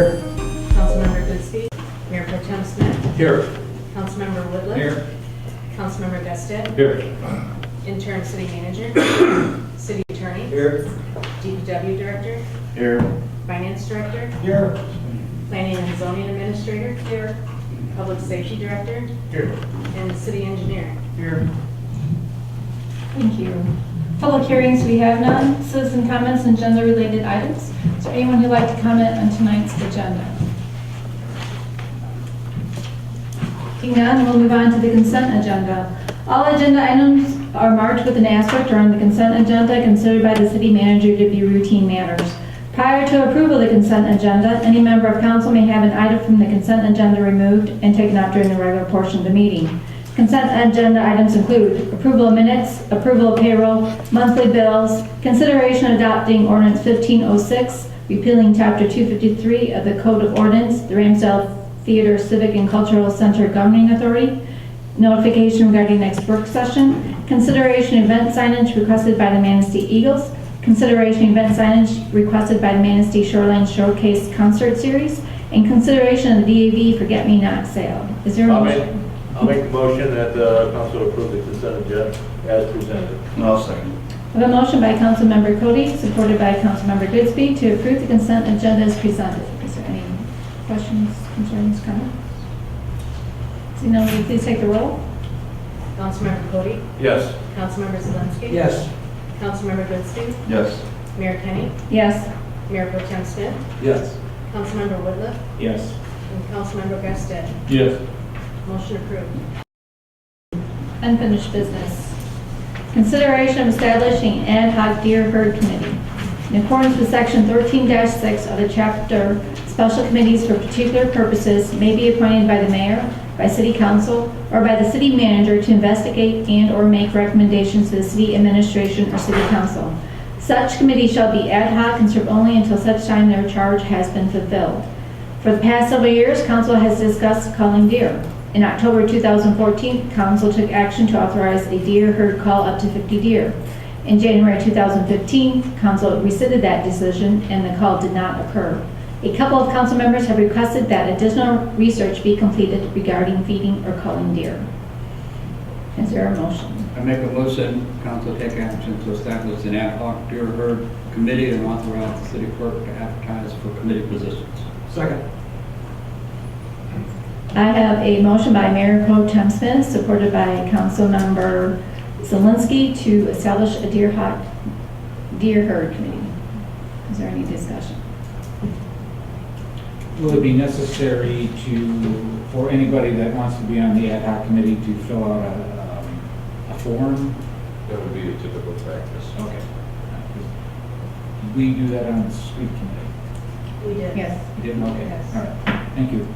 Here. Councilmember Goodspeed. Mayor Pro Tem Smith. Here. Councilmember Woodliff. Here. Councilmember Gustet. Here. Interim City Manager. City Attorney. Here. DPW Director. Here. Finance Director. Here. Planning and Zoning Administrator. Here. Public Safety Director. Here. And City Engineer. Here. Thank you. Public hearings, we have none. Citizen comments and agenda-related items. Is there anyone who'd like to comment on tonight's agenda? Seeing none, we'll move on to the consent agenda. All agenda items are marked with an asterisk or on the consent agenda considered by the city manager to be routine matters. Prior to approval of the consent agenda, any member of council may have an item from the consent agenda removed and taken up during the regular portion of the meeting. Consent agenda items include approval of minutes, approval of payroll, monthly bills, consideration of adopting ordinance 1506, repealing chapter 253 of the Code of Ordinance, the Ramsdale Theater Civic and Cultural Center Governing Authority, notification regarding next work session, consideration event signage requested by the Manistee Eagles, consideration event signage requested by the Manistee Shoreline Showcase Concert Series, and consideration of the DAV Forget Me Not sale. Is there a motion? I'll make the motion that the council approve the consent agenda as presented. I'll second. I have a motion by Councilmember Cody, supported by Councilmember Goodspeed, to approve the consent agenda as presented. Is there any questions, concerns, comments? Seeing none, will you please take the roll? Councilmember Cody. Yes. Councilmember Zelinski. Yes. Councilmember Goodspeed. Yes. Mayor Kenny. Yes. Mayor Pro Tem Smith. Yes. Councilmember Woodliff. Yes. And Councilmember Gustet. Yes. Motion approved. Unfinished business. Consideration of establishing ad hoc deer herd committee. In accordance with section 13-6 of the chapter, special committees for particular purposes may be appointed by the mayor, by city council, or by the city manager to investigate and or make recommendations to the city administration or city council. Such committees shall be ad hoc and serve only until such time their charge has been fulfilled. For the past several years, council has discussed culling deer. In October 2014, council took action to authorize a deer herd call up to 50 deer. In January 2015, council rescinded that decision and the call did not occur. A couple of council members have requested that additional research be completed regarding feeding or culling deer. Is there a motion? I make a motion, council take action to establish an ad hoc deer herd committee and authorize the city clerk to advertise for committee positions. Second. I have a motion by Mayor Pro Tem Smith, supported by Councilmember Zelinski, to establish a deer herd committee. Is there any discussion? Will it be necessary for anybody that wants to be on the ad hoc committee to fill out a form? That would be a typical practice. Okay. We do that on the street committee. We did. Yes. You didn't? Okay. Yes. All right. Thank you.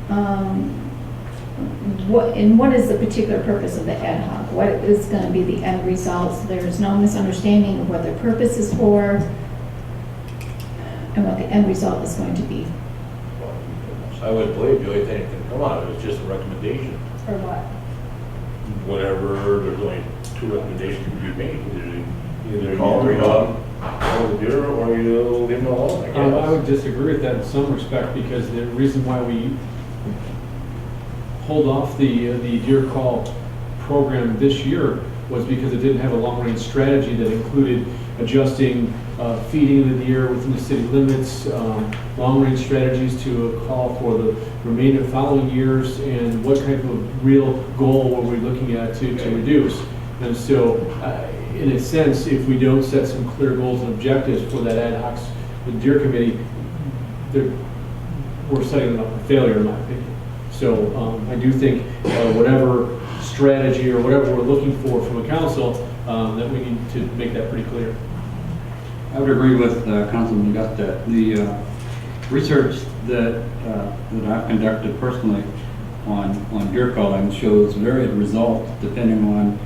What is the particular purpose of the ad hoc? What is going to be the end results? There's no misunderstanding of what their purpose is for and what the end result is going to be. I would believe the only thing that can come out of it is just a recommendation. Or what? Whatever, there's only two recommendations to be made. Either Call you them. call the deer or you leave them alone, I I guess. would disagree with that in some respect, because the reason why we hold off the deer call program this year was because it didn't have a long-range strategy that included adjusting feeding the deer within the city limits, long-range strategies to call for the remainder following years, and what type of real goal were we looking at to reduce. And so, in a sense, if we don't set some clear goals and objectives for that ad hoc deer committee, we're setting them up for failure, in my opinion. So I do think whatever strategy or whatever we're looking for from a council, that we need to make that pretty clear. I would agree with Councilman Gustet. The research that I've conducted personally on deer culling shows varied results depending on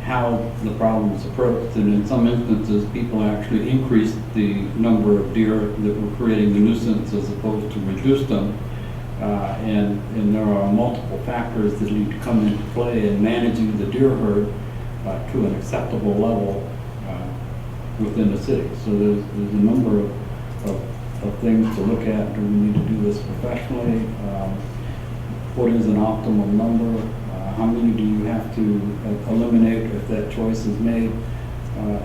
how the problem is approached. And in some instances, people actually increased the number of deer that were creating the nuisance as opposed to reduce them. And there are multiple factors that need to come into play in managing the deer herd to an acceptable level within the city. So there's a number of things to look at. Do we need to do a this professionally? What is an optimal number? How many do you have to eliminate if that choice is made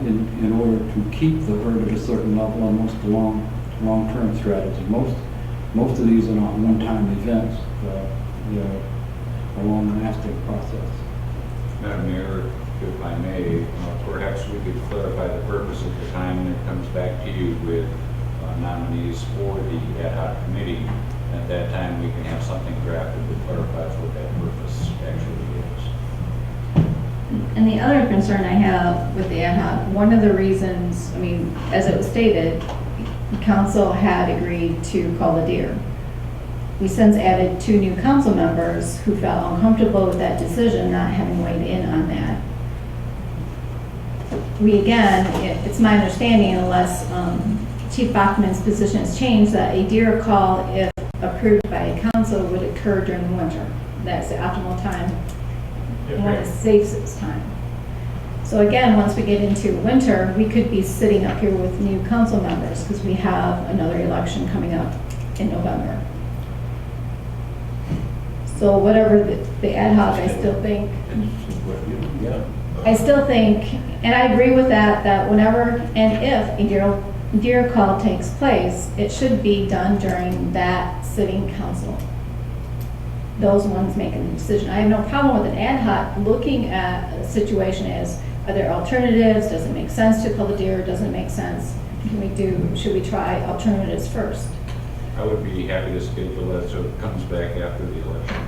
in order to keep the herd at a certain level, and what's the long-term strategy? Most of these are not one-time events. They're a long-lasting process. Madam Mayor, if I may, perhaps we could clarify the purpose at the time when it comes back to you with nominees for the ad hoc committee. At that time, we can have something drafted that clarifies what that purpose actually is. And the other concern I have with the ad hoc, one of the reasons, I mean, as it was stated, council had agreed to call the deer. We since added 2 new council members who felt uncomfortable with that decision, not having weighed in on that. It's my understanding, unless Chief Bachman's position has changed, that a deer call, if approved by a council, would occur during the winter. That's the optimal time, when it's safest time. So again, once we get into winter, we could be sitting up here with new council members because we have another election coming up in November. So whatever the ad hoc, I still think, and I agree with that whenever and if a deer call takes place, it should be done during that sitting council. Those ones making the decision. I have no problem with an ad hoc looking at a situation as, are there alternatives? Does it make sense to call the deer? Doesn't it make sense? Should we try alternatives first? I would be happy to schedule that so it comes back after the election.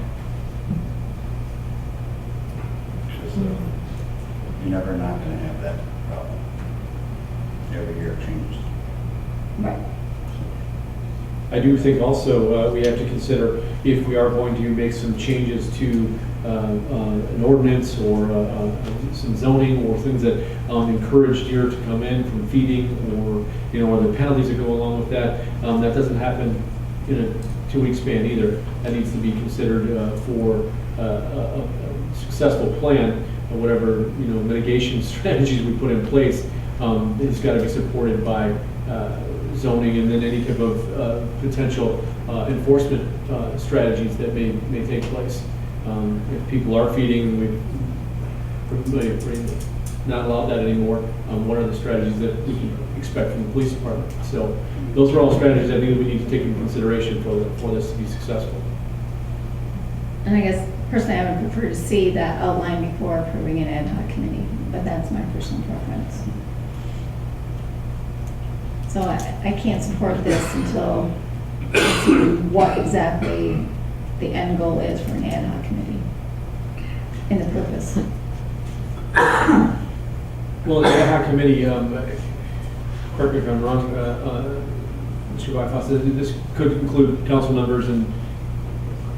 You're never not going to have that problem. Every year it changes. Right. I do think also we have to consider if we are going to make some changes to an ordinance or some zoning or things that encourage deer to come in from feeding, or are there penalties that go along with that? That doesn't happen in a 2-week span either. That needs to be considered for a successful plan, or whatever mitigation strategies we put in place. It's got to be supported by zoning, and then any type of potential enforcement strategies that may take place. If people are feeding, we're not allowed that anymore. What are the strategies that we can expect from the police department? So those are all strategies I think we need to take into consideration for this to be successful. And I guess personally, I would prefer to see that outlined before approving an ad hoc committee, but that's my personal preference. So I can't support this until I see what exactly the end goal is for an ad hoc committee and the purpose. Well, the ad hoc committee, correct me if I'm wrong, Mr. Byfoss, this could include council members and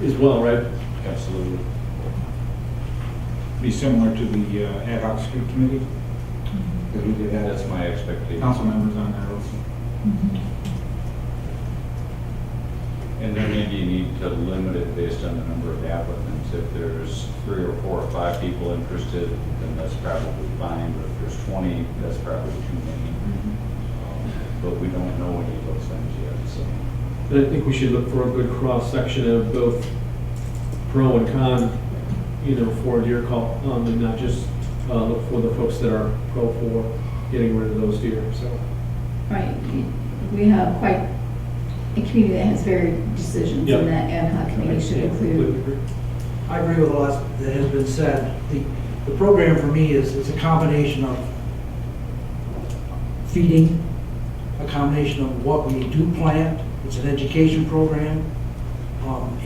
as well, right? Absolutely. Be similar to the ad hoc street committee? Because we did have That's my expectation. council members on there also. And then maybe you need to limit it based on the number of applicants. If there's 3 or 4 or 5 people interested, then that's probably fine. But if there's 20, that's probably too many. But we don't know any of those things yet, so. But I think we should look for a good cross-section of both pro and con, for a deer call, and not just look for the folks that are pro for getting rid of those deer, so. Right, we have quite a community that has varied decisions, Yep. and that ad hoc committee should include. I agree with a lot that has been said. The program for me is a combination of feeding, a combination of what we do plant, it's an education program,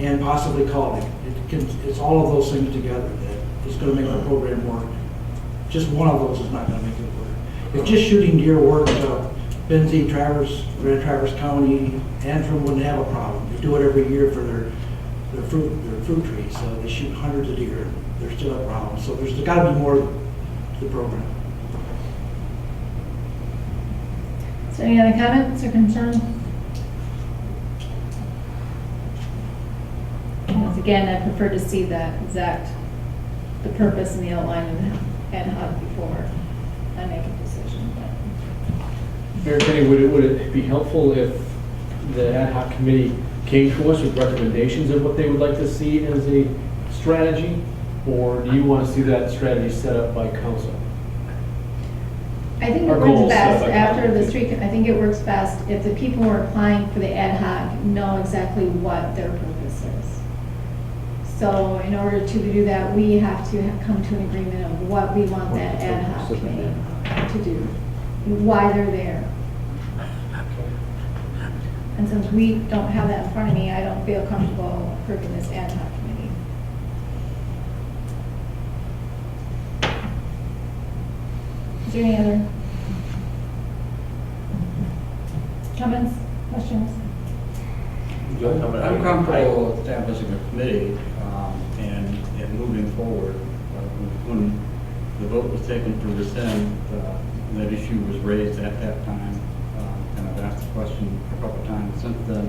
and possibly calling. It's all of those things together that is going to make the program work. Just one of those is not going to make it work. If just shooting deer worked, Benzie, Grand Traverse County, Antrim wouldn't have a problem. They do it every year for their fruit trees. So they shoot hundreds of deer. There's still a problem. So there's got to be more to the program. So any other comments or concerns? Once again, I prefer to see the purpose and the outline of the ad hoc before I make a decision. Mayor Kenny, would it be helpful if the ad hoc committee came to us with recommendations of what they would like to see as a strategy? Or do you want to see that strategy set up by council? I think it Our works goals best set by after the council. street, I think it works best if the people who are applying for the ad hoc know exactly what their purpose is. So in order to do that, we have to come to an agreement of what we want that ad hoc committee to do, why they're there. And since we don't have that in front of me, I don't feel comfortable approving this ad hoc committee. Is there any other comments, questions? I'm comfortable establishing a committee and moving forward. When the vote was taken to rescind, that issue was raised at that time. And I've asked the question a couple times since then,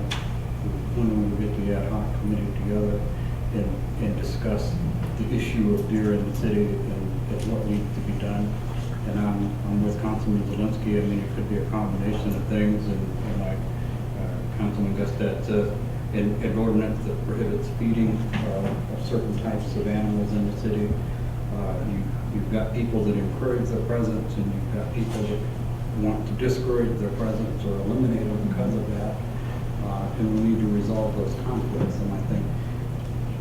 when we will get the ad hoc committee together and discuss the issue of deer in the city and what needs to be done. And I'm with Councilman Zelinski. I mean, it could be a combination of things, and like Councilman Gustet said, an ordinance that prohibits feeding of certain types of animals in the city. You've got people that encourage their presence, and you've got people that want to discourage their presence or eliminate them because of that. And we need to resolve those conflicts. And I think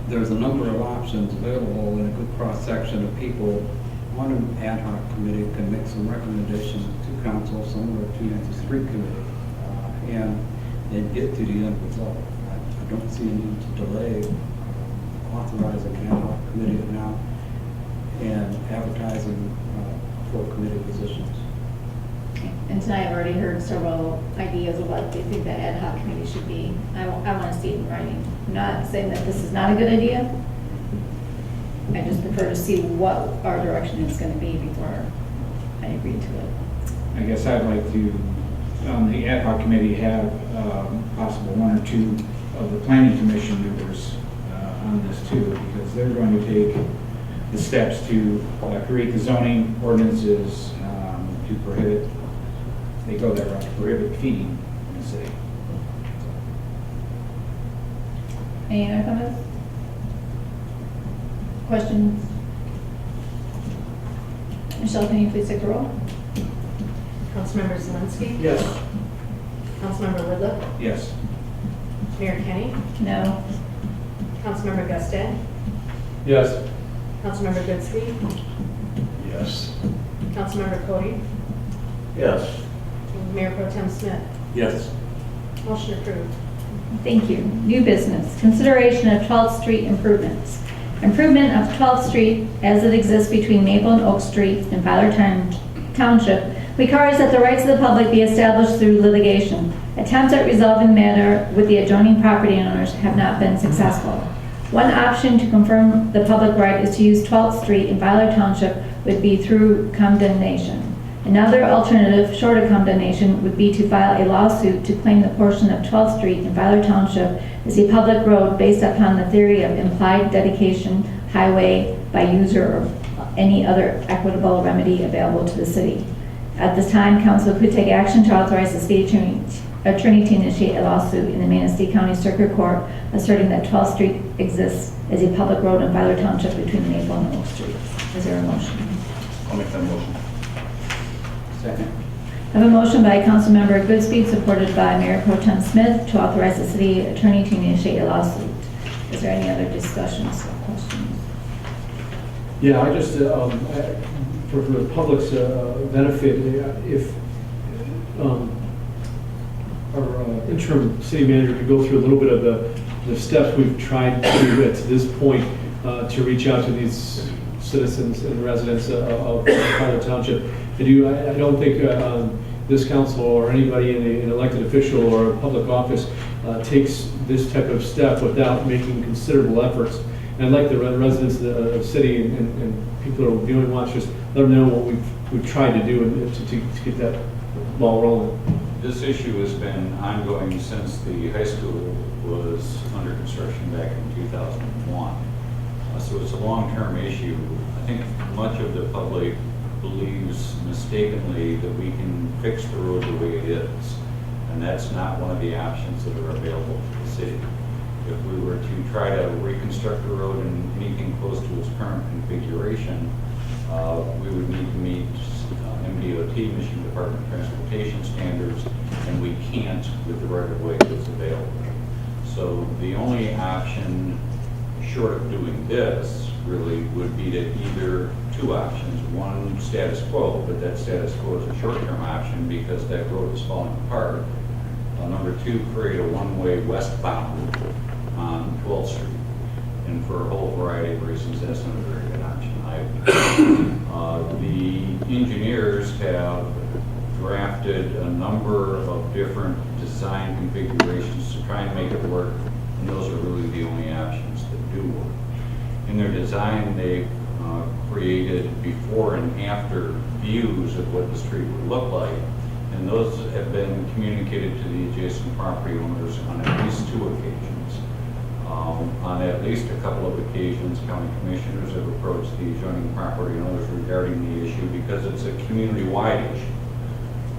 there's a number of options available, and a good cross-section of people on an ad hoc committee can make some recommendations to council, similar to the street committee, and get to the end result. I don't see a need to delay authorizing an ad hoc committee now and advertising for committee positions. And tonight I've already heard several ideas of what they think that ad hoc committee should be. I want to see it in writing. I'm not saying that this is not a good idea. I just prefer to see what our direction is going to be before I agree to it. I guess I'd like to, on the ad hoc committee, have possible one or two of the planning commission members on this too, because they're going to take the steps to create the zoning ordinances to prohibit, they go that route, to prohibit feeding in the city. Any other comments? Questions? Michelle, can you please take the roll? Councilmember Zelinski? Yes. Councilmember Lidlow? Yes. Mayor Kenny? No. Councilmember Gustet? Yes. Councilmember Goodspeed? Yes. Councilmember Cody? Yes. Mayor Pro Tem Smith? Yes. Motion approved. Thank you. New business, consideration of 12th Street improvements. Improvement of 12th Street as it exists between Maple and Oak Street in Fowler Township requires that the rights of the public be established through litigation. Attempts at resolving the matter with the adjoining property owners have not been successful. One option to confirm the public right is to use 12th Street in Fowler Township would be through condemnation. Another alternative, short of condemnation, would be to file a lawsuit to claim the portion of 12th Street in Fowler Township as a public road based upon the theory of implied dedication highway by user or any other equitable remedy available to the city. At this time, council could take action to authorize the city attorney to initiate a lawsuit in the Manistee County Circuit Court asserting that 12th Street exists as a public road in Fowler Township between Maple and Oak Street. Is there a motion? I'll make that motion. Second. I have a motion by Councilmember Goodspeed, supported by Mayor Pro Tem Smith, to authorize the city attorney to initiate a lawsuit. Is there any other discussions or questions? Yeah, I just, for the public's benefit, if our interim city manager could go through a little bit of the steps we've tried to do at this point to reach out to these citizens and residents of Fowler Township. I don't think this council or anybody in an elected official or a public office takes this type of step without making considerable efforts. And I'd like the residents of the city and people who are viewing watch just let them know what we've tried to do and to get that ball rolling. This issue has been ongoing since the high school was under construction back in 2001. So it's a long-term issue. I think much of the public believes mistakenly that we can fix the road the way it is. And that's not one of the options that are available to the city. If we were to try to reconstruct the road in anything close to its current configuration, we would need to meet MDOT, Michigan Department of Transportation standards, and we can't with the right-of-way that's available. So the only option, short of doing this, really would be to either two options. One, status quo, but that status quo is a short-term option because that road is falling apart. Number two, create a one-way westbound on 12th Street. And for a whole variety of reasons, that's not a very good option either. The engineers have drafted a number of different design configurations to try and make it work, and those are really the only options that do work. In their design, they've created before and after views of what the street would look like, and those have been communicated to the adjacent property owners on at least 2 occasions. On at least a couple of occasions, county commissioners have approached the adjoining property owners regarding the issue because it's a community-wide issue.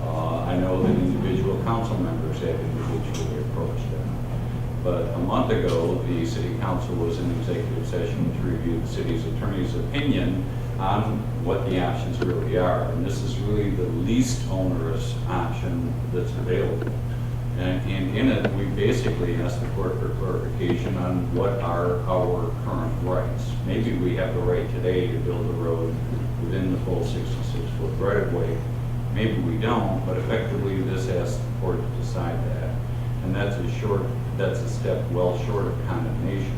I know that individual council members have individually approached them. But a month ago, the city council was in executive session to review the city's attorney's opinion on what the options really are. And this is really the least onerous option that's available. And in it, we basically asked the court for clarification on what are our current rights. Maybe we have the right today to build a road within the full 66-foot right-of-way. Maybe we don't, but effectively this asks the court to decide that. And that's a step well short of condemnation.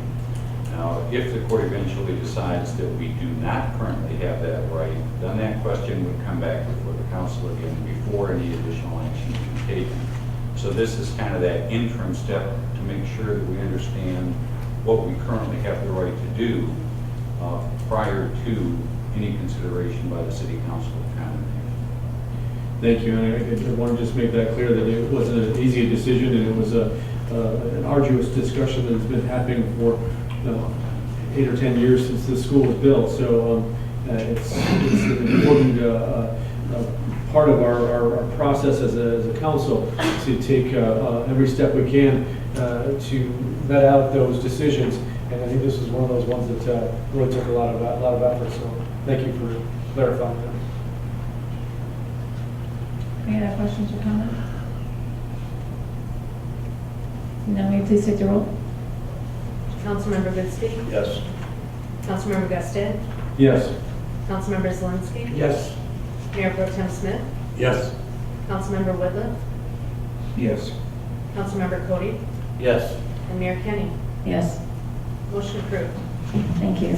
Now, if the court eventually decides that we do not currently have that right, then that question would come back before the council again before any additional action can be taken. So this is kind of that interim step to make sure that we understand what we currently have the right to do prior to any consideration by the city council of condemnation. Thank you, and I want to just make that clear that it wasn't an easy decision, and it was an arduous discussion that has been happening for 8 or 10 years since the school was built. So it's an important part of our process as a council to take every step we can to vet out those decisions. And I think this is one of those ones that really took a lot of effort. So thank you for clarifying that. Any other questions or comments? Now, may you please take the roll? Councilmember Goodspeed? Yes. Councilmember Gaston? Yes. Councilmember Zelinski? Yes. Mayor Pro Tem Smith? Yes. Councilmember Whitliff? Yes. Councilmember Cody? Yes. And Mayor Kenny? Yes. Motion approved. Thank you.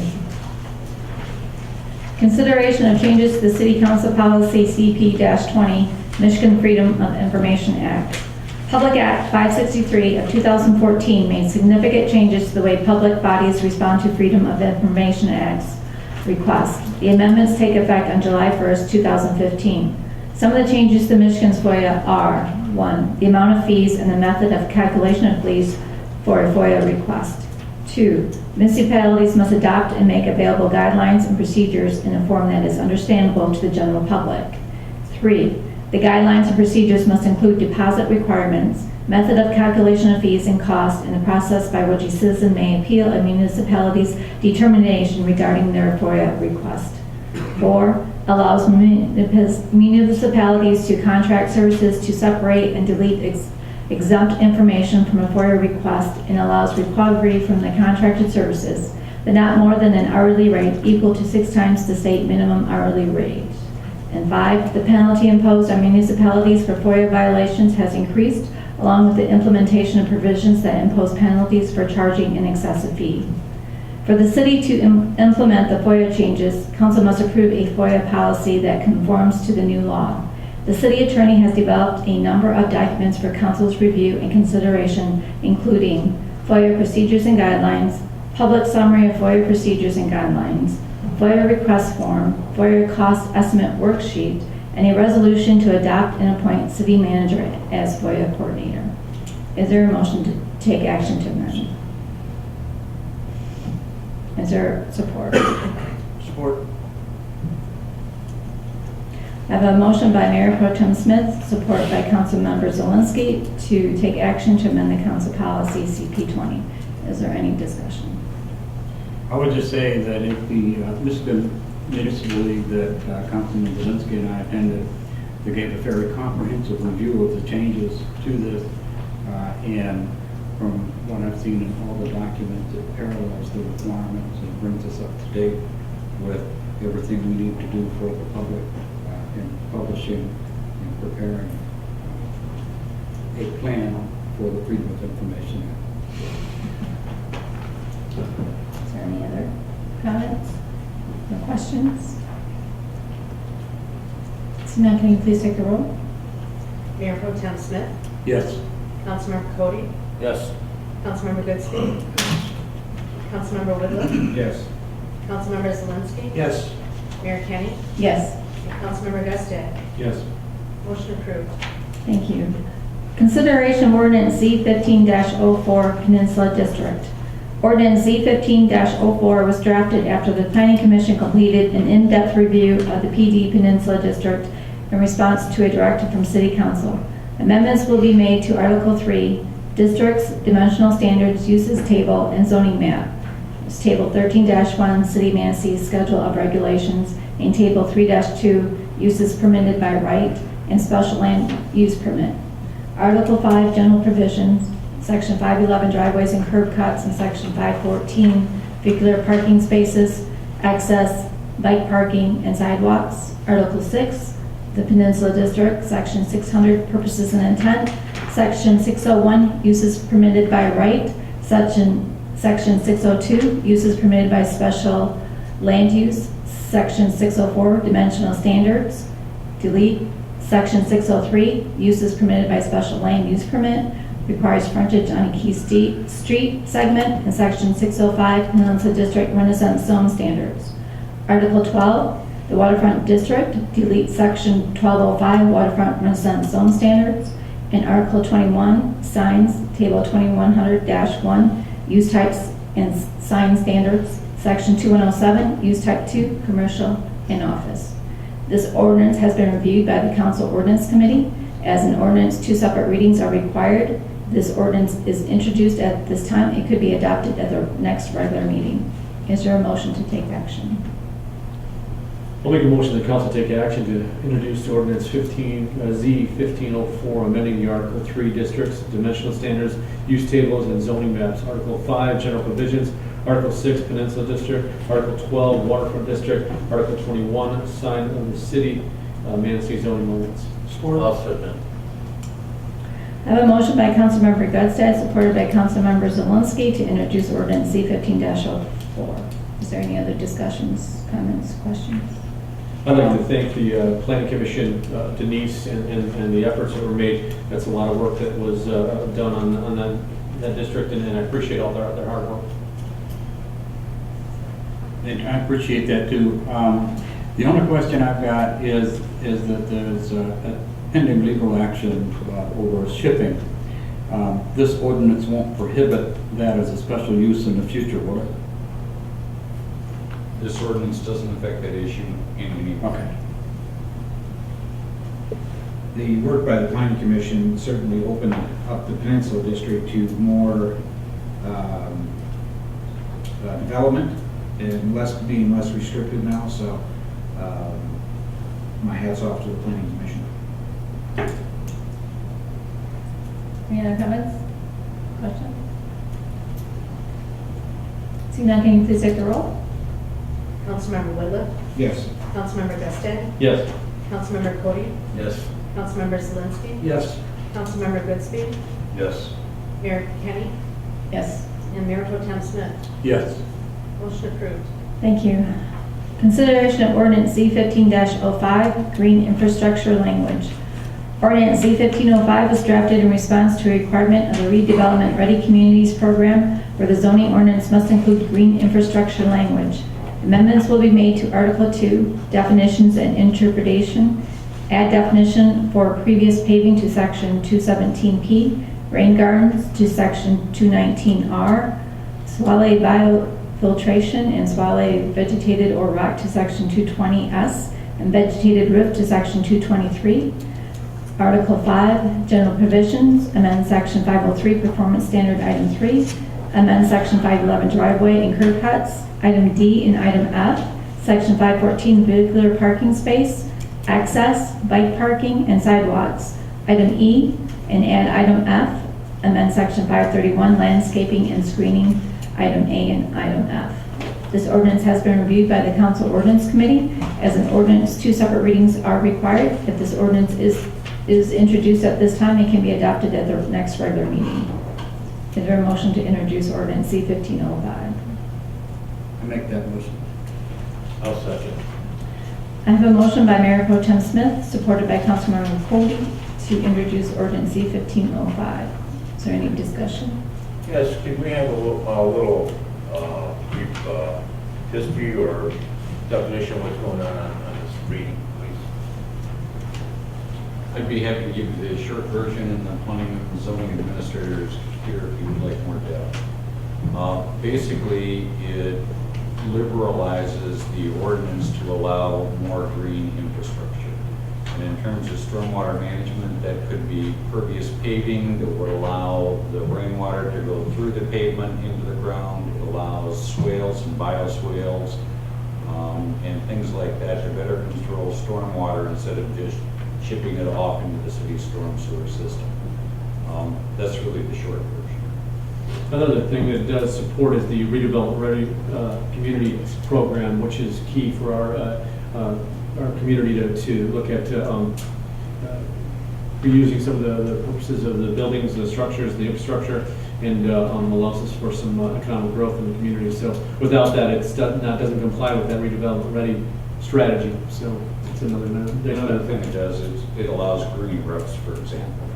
Consideration of changes to the City Council Policy CP-20, Michigan Freedom of Information Act. Public Act 563 of 2014 made significant changes to the way public bodies respond to Freedom of Information Act's requests. The amendments take effect on July 1st, 2015. Some of the changes to Michigan's FOIA are: 1, the amount of fees and the method of calculation of fees for a FOIA request. 2, municipalities must adopt and make available guidelines and procedures in a form that is understandable to the general public. 3, the guidelines and procedures must include deposit requirements, method of calculation of fees and costs, and the process by which a citizen may appeal a municipality's determination regarding their FOIA request. 4, allows municipalities to contract services to separate and delete exempt information from a FOIA request, and allows recovery from the contracted services, but not more than an hourly rate equal to 6 times the state minimum hourly rate. And 5, the penalty imposed on municipalities for FOIA violations has increased, along with the implementation of provisions that impose penalties for charging an excessive fee. For the city to implement the FOIA changes, council must approve a FOIA policy that conforms to the new law. The city attorney has developed a number of documents for council's review and consideration, including FOIA procedures and guidelines, public summary of FOIA procedures and guidelines, FOIA request form, FOIA cost estimate worksheet, and a resolution to adopt and appoint city manager as FOIA coordinator. Is there a motion to take action to amend? Is there support? Support. I have a motion by Mayor Pro Tem Smith, support by Councilmember Zelinski, to take action to amend the council policy CP20. Is there any discussion? I would just say that if the Michigan Municipal League that Councilman Zelinski and I attended, they gave a very comprehensive review of the changes to this, and from what I've seen in all the documents, it parallels the requirements and brings us up to date with everything we need to do for the public in publishing and preparing a plan for the Freedom of Information Act. Is there any other comments or questions? Seeing none, can you please take the roll? Mayor Pro Tem Smith, Yes. Councilmember Cody, Yes. Councilmember Goodspeed, Councilmember Whitliff, Yes. Councilmember Zelinski, Yes. Mayor Kenny, Yes. and Councilmember Gustet. Yes. Motion approved. Thank you. Consideration of ordinance Z15-04 Peninsula District. Ordinance Z15-04 was drafted after the Planning Commission completed an in-depth review of the PD Peninsula District in response to a directive from City Council. Amendments will be made to Article 3, Districts, Dimensional Standards, Uses Table, and Zoning Map. It's Table 13-1, City of Manistee Schedule of Regulations, and Table 3-2, Uses Permitted by Right and Special Land Use Permit. Article 5, General Provisions, Section 511, Driveways and Curb Cuts, and Section 514, Vehicular Parking Spaces, Access, Bike Parking, and Sidewalks. Article 6, the Peninsula District, Section 600, Purposes and Intent, Section 601, Uses Permitted by Right, Section 602, Uses Permitted by Special Land Use, Section 604, Dimensional Standards, delete. Section 603, Uses Permitted by Special Land Use Permit, requires frontage on a key street segment, and Section 605, Peninsula District Renaissance Zone Standards. Article 12, the Waterfront District, delete Section 1205, Waterfront Renaissance Zone Standards, and Article 21, Signs, Table 2100-1, Use Types and Sign Standards, Section 2107, Use Type 2, Commercial and Office. This ordinance has been reviewed by the Council Ordinance Committee. As an ordinance, 2 separate readings are required. This ordinance is introduced at this time. It could be adopted at the next regular meeting. Is there a motion to take action? I'll make a motion that council take action to introduce ordinance Z1504, amending the Article 3 districts, dimensional standards, use tables, and zoning maps. Article 5, general provisions. Article 6, Peninsula District. Article 12, Waterfront District. Article 21, sign of the city, Manistee zoning ordinance. I'll second. I have a motion by Councilmember Gudstad, supported by Councilmember Zelinski, to introduce ordinance Z15-04. Is there any other discussions, comments, questions? I'd like to thank the Planning Commission, Denise, and the efforts that were made. That's a lot of work that was done on that district, and I appreciate all their hard work. And I appreciate that too. The only question I've got is that there's a pending legal action over shipping. This ordinance won't prohibit that as a special use in the future, will it? This ordinance doesn't affect that issue in any way. Okay. The work by the Planning Commission certainly opened up the Peninsula District to more development and being less restricted now, so my hat's off to the Planning Commission. Any other comments, questions? Seeing none, can you please take the roll? Councilmember Whitliff, Yes. Councilmember Gustet, Yes. Councilmember Cody, Yes. Councilmember Zelinski, Yes. Councilmember Goodspeed, Yes. Mayor Kenny, Yes. and Mayor Pro Tem Smith. Yes. Motion approved. Thank you. Consideration of ordinance Z15-05, green infrastructure language. Ordinance Z1505 was drafted in response to a requirement of the Redevelopment Ready Communities Program, where the zoning ordinance must include green infrastructure language. Amendments will be made to Article 2, definitions and interpretation. Add definition for previous paving to Section 217P, rain gardens to Section 219R, swale biofiltration and swale vegetated or rock to Section 220S, and vegetated roof to section 223. Article 5, general provisions, amend section 503, performance standard, item 3, amend section 511, driveway and curb cuts, item D and item F, section 514, vehicular parking space, access, bike parking, and sidewalks, item E, and add item F, amend section 531, landscaping and screening, item A and item F. This ordinance has been reviewed by the Council Ordinance Committee. As an ordinance, 2 separate readings are required. If this ordinance is introduced at this time, it can be adopted at the next regular meeting. Is there a motion to introduce ordinance C-1505? I make that motion. I'll second. I have a motion by Mayor Pro Tem Smith, supported by Councilmember Cody, to introduce ordinance C-1505. Is there any discussion? Yes, could we have a little brief history or definition of what's going on this reading, please? I'd be happy to give you the short version, and the planning and zoning administrators here if you would like more depth. Basically, it liberalizes the ordinance to allow more green infrastructure. And in terms of stormwater management, that could be pervious paving that would allow the rainwater to go through the pavement into the ground. It allows swales and bioswales and things like that to better control stormwater instead of just shipping it off into the city's storm sewer system. That's really the short version. Another thing that does support is the redevelopment ready community program, which is key for our community to look at reusing some of the purposes of the buildings, the structures, the infrastructure, and allows us for some economic growth in the community. So without that, it doesn't comply with that redevelopment ready strategy. So it's another thing it does is it allows green roofs, for example.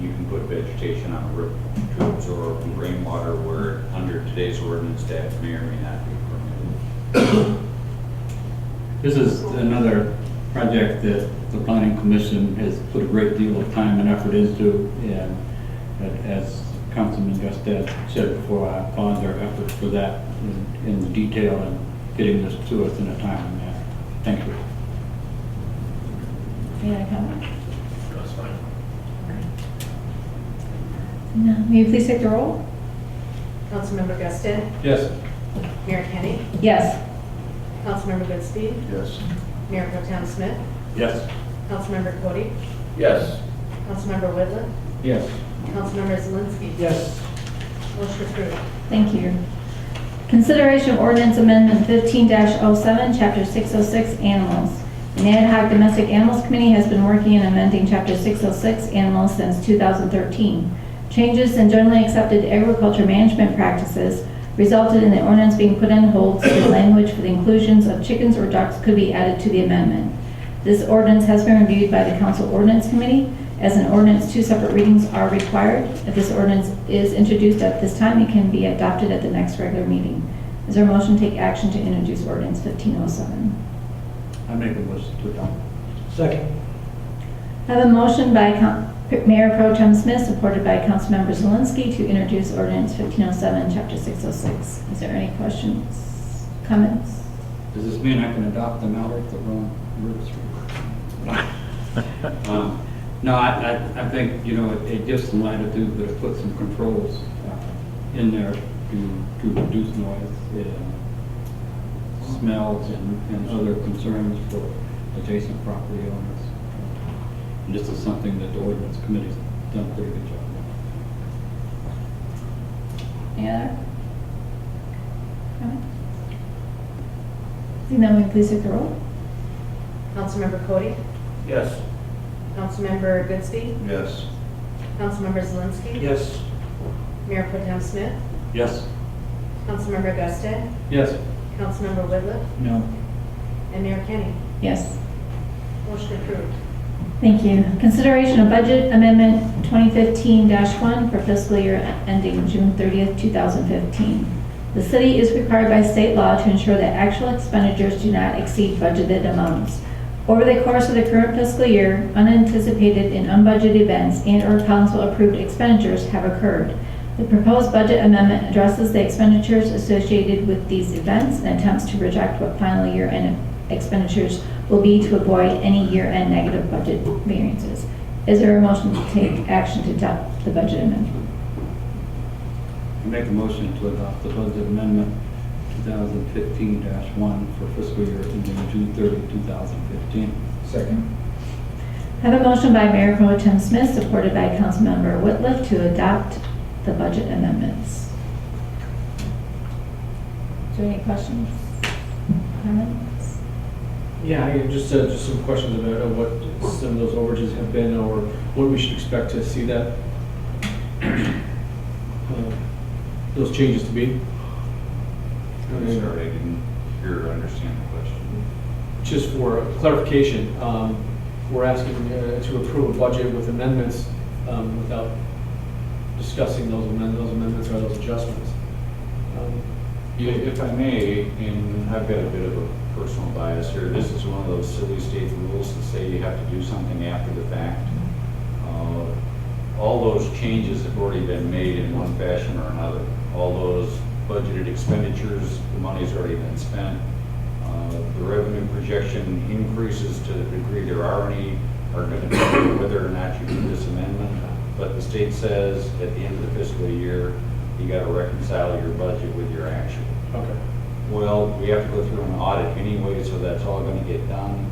You can put vegetation on a roof to absorb rainwater where under today's ordinance that may or may not be permitted. This is another project that the Planning Commission has put a great deal of time and effort into, and as Councilman Gusted said before, I applaud their efforts for that in the detail and getting this to us in a timely manner. Thank you. Any other comment? That's fine. No. May you please take the roll? Councilmember Guston, Yes. Mayor Kenny, Yes. Councilmember Goodspeed, Yes. Mayor Pro Tem Smith, Yes. Councilmember Cody, Yes. Councilmember Whitland, Yes. Councilmember Zelinski. Yes. Motion approved. Thank you. Consideration of ordinance amendment 15-07, chapter 606, animals. The Ad hoc Domestic Animals Committee has been working in amending chapter 606, animals, since 2013. Changes in generally accepted agriculture management practices resulted in the ordinance being put on hold so the language for the inclusions of chickens or ducks could be added to the amendment. This ordinance has been reviewed by the Council Ordinance Committee. As an ordinance, 2 separate readings are required. If this ordinance is introduced at this time, it can be adopted at the next regular meeting. Is there a motion to take action to introduce ordinance 1507? I make a motion to adopt. Second. I have a motion by Mayor Pro Tem Smith, supported by Councilmember Zelinski, to introduce ordinance 1507, chapter 606. Is there any questions, comments? Does this mean I can adopt them out of the wrong roots? No, I think, it gives some latitude, but it puts some controls in there to reduce noise, smells, and other concerns for adjacent property owners. And this is something that the ordinance committee's done a pretty good job of. Any other comments? Seeing none, will you please take the roll? Councilmember Cody, Yes. Councilmember Goodspeed, Yes. Councilmember Zelinski. Yes. Mayor Pro Tem Smith, Yes. Councilmember Gusted, Yes. Councilmember Whitland, No. and Mayor Kenny. Yes. Motion approved. Thank you. Consideration of budget amendment 2015-1 for fiscal year ending June 30th, 2015. The city is required by state law to ensure that actual expenditures do not exceed budgeted amounts. Over the course of the current fiscal year, unanticipated and unbudgeted events and/or council-approved expenditures have occurred. The proposed budget amendment addresses the expenditures associated with these events and attempts to project what final year-end expenditures will be to avoid any year-end negative budget variances. Is there a motion to take action to adopt the budget amendment? I make a motion to adopt the budget amendment 2015-1 for fiscal year ending June 30, 2015. Second. I have a motion by Mayor Pro Tem Smith, supported by Councilmember Whitliff, to adopt the budget amendments. Is there any questions? Comments? Yeah, just some questions about what some of those overages have been, or what we should expect to see that, those changes to be. I'm sorry, I didn't hear or understand the question. Just for clarification, we're asking to approve a budget with amendments without discussing those amendments or those adjustments. Yeah, if I may, and I've got a bit of a personal bias here, this is one of those silly state rules that say you have to do something after the fact. All those changes have already been made in one fashion or another. All those budgeted expenditures, the money's already been spent. The revenue projection increases to the degree there are any, are going to be whether or not you do this amendment. But the state says at the end of the fiscal year, you got to reconcile your budget with your actual. Okay. Well, we have to go through an audit anyway, so that's all going to get done.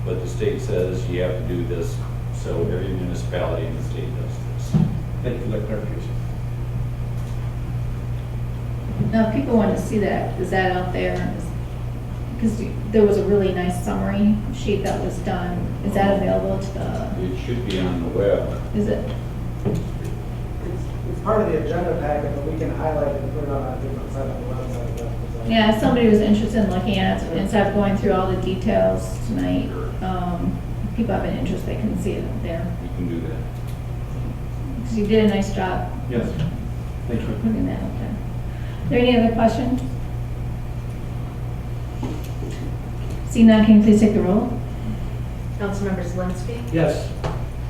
But the state says you have to do this, so every municipality in the state does this. Thank you for that clarification. Now, if people want to see that, is that out there? Because there was a really nice summary sheet that was done. Is that available to the, It should be on the web. is it? It's part of the agenda packet, but we can highlight it and put it on a different side of the website. if that's presented. Yeah, if somebody was interested in looking at it, instead of going through all the details tonight, if people have an interest, they can see it there. You can do that. Because you did a nice job Yes. Thank you. putting that up there. Are there any other questions? Seeing none, can you please take the roll? Councilmember Zelinski? Yes.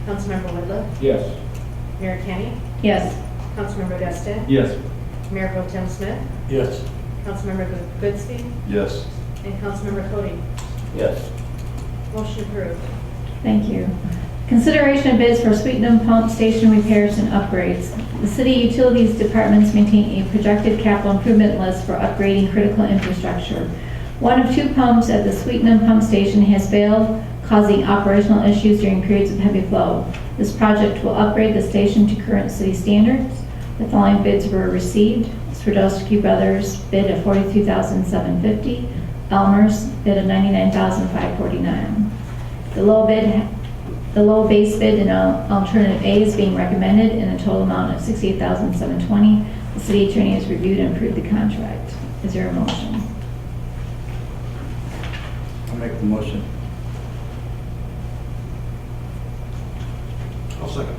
Councilmember Whitliff? Yes. Mayor Kenny? Yes. Councilmember Guston? Yes. Mayor Pro Tem Smith? Yes. Councilmember Goodspeed? Yes. And Councilmember Cody? Yes. Motion approved. Thank you. Consideration of bids for Sweetenham Pump Station repairs and upgrades. The city utilities departments maintain a projected capital improvement list for upgrading critical infrastructure. One of two pumps at the Sweetenham Pump Station has failed, causing operational issues during periods of heavy flow. This project will upgrade the station to current city standards. The following bids were received. Swerdowski Brothers bid of $42,750. Elmer's bid of $99,549. The low base bid and alternative A is being recommended in a total amount of $68,720. The city attorney has reviewed and approved the contract. Is there a motion? I'll make the motion. I'll second.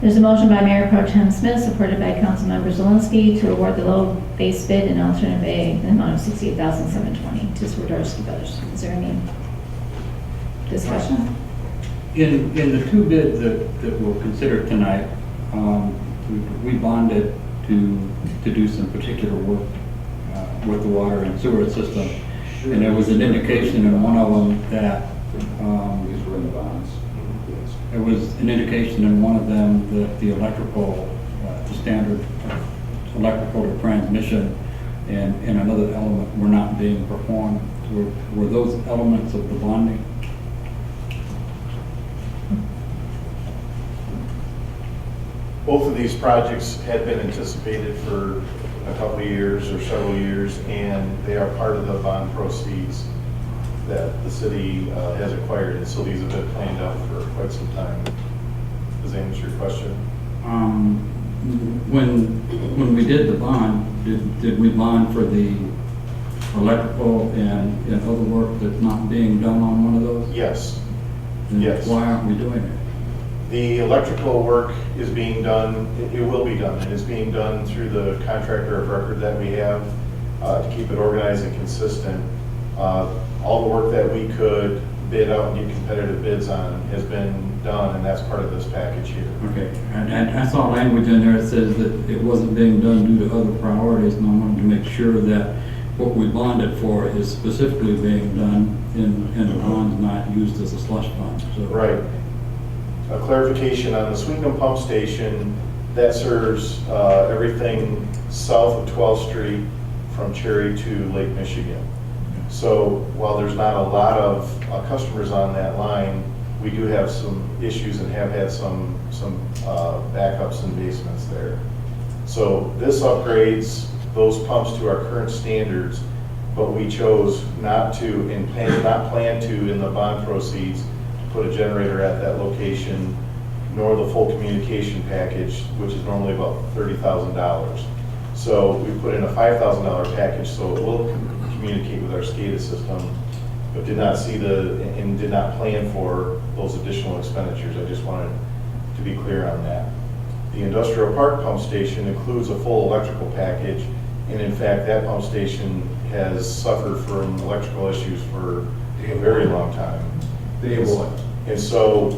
There's a motion by Mayor Pro Tem Smith, supported by Councilmember Zelinski, to award the low base bid and alternative A in the amount of $68,720 to Swerdowski Brothers. Is there any discussion? In the two bids that were considered tonight, we bonded to do some particular work with the water and sewer system. And there was an indication in one of them that, These were in the bonds. there was an indication in one of them that the electrical, the standard electrical to transmission and another element were not being performed. Were those elements of the bonding? Both of these projects had been anticipated for a couple of years or several years, and they are part of the bond proceeds that the city has acquired, and so these have been planned out for quite some time. Does that answer your question? When we did the bond, did we bond for the electrical and other work that's not being done on one of those? Yes. Then Yes. why aren't we doing it? The electrical work is being done, it will be done, and it's being done through the contractor of record that we have to keep it organized and consistent. All the work that we could bid out and get competitive bids on has been done, and that's part of this package here. Okay, and I saw language in there that says that it wasn't being done due to other priorities, and I wanted to make sure that what we bonded for is specifically being done in a pond, not used as a slush fund, so. Right. A clarification on the Swingham Pump Station, that serves everything south of 12th Street from Cherry to Lake Michigan. So while there's not a lot of customers on that line, we do have some issues and have had some backups in basements there. So this upgrades those pumps to our current standards, but we chose not to, and did not plan to in the bond proceeds, put a generator at that location, nor the full communication package, which is normally about $30,000. So we put in a $5,000 package, so it will communicate with our SCADA system, but did not see and did not plan for those additional expenditures. I just wanted to be clear on that. The Industrial Park Pump Station includes a full electrical package, and in fact, that pump station has suffered from electrical issues for a very long time. And so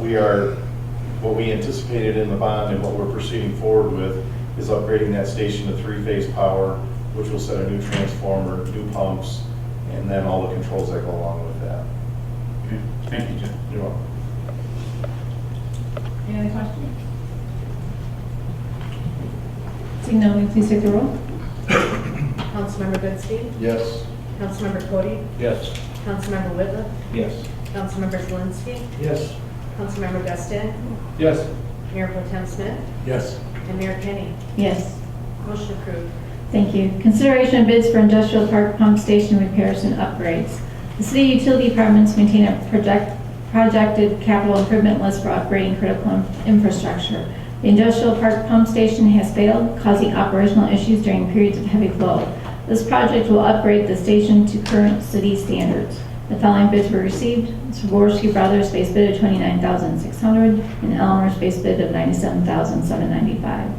what we anticipated in the bond and what we're proceeding forward with is upgrading that station to 3-phase power, which will set a new transformer, new pumps, and then all the controls that go along with that. Okay, thank you, Jim. You're welcome. Any other questions? Seeing none, will you please take the roll? Councilmember Goodspeed? Yes. Councilmember Cody? Yes. Councilmember Whitliff? Yes. Councilmember Zelinski? Yes. Councilmember Gaston? Yes. Mayor Pro Tem Smith? Yes. And Mayor Kenny. Yes. Motion approved. Thank you. Consideration of bids for industrial park pump station repairs and upgrades. The city utility departments maintain a projected capital improvement list for upgrading critical infrastructure. The industrial park pump station has failed, causing operational issues during periods of heavy flow. This project will upgrade the station to current city standards. The following bids were received. Swarovski Brothers base bid of $29,600 and Elmer's base bid of $97,795.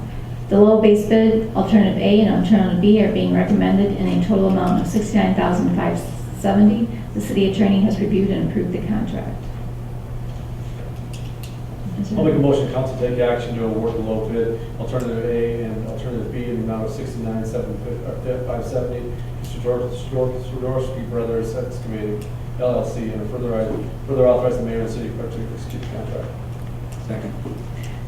The low base bid, alternative A and alternative B, are being recommended in a total amount of $69,570. The city attorney has reviewed and approved the contract. I'll make a motion, council take action to award the low bid, alternative A and alternative B in the amount of $69,570 to Swarovski Brothers Excavating LLC, and further authorize the mayor and city clerk to execute the contract. Second.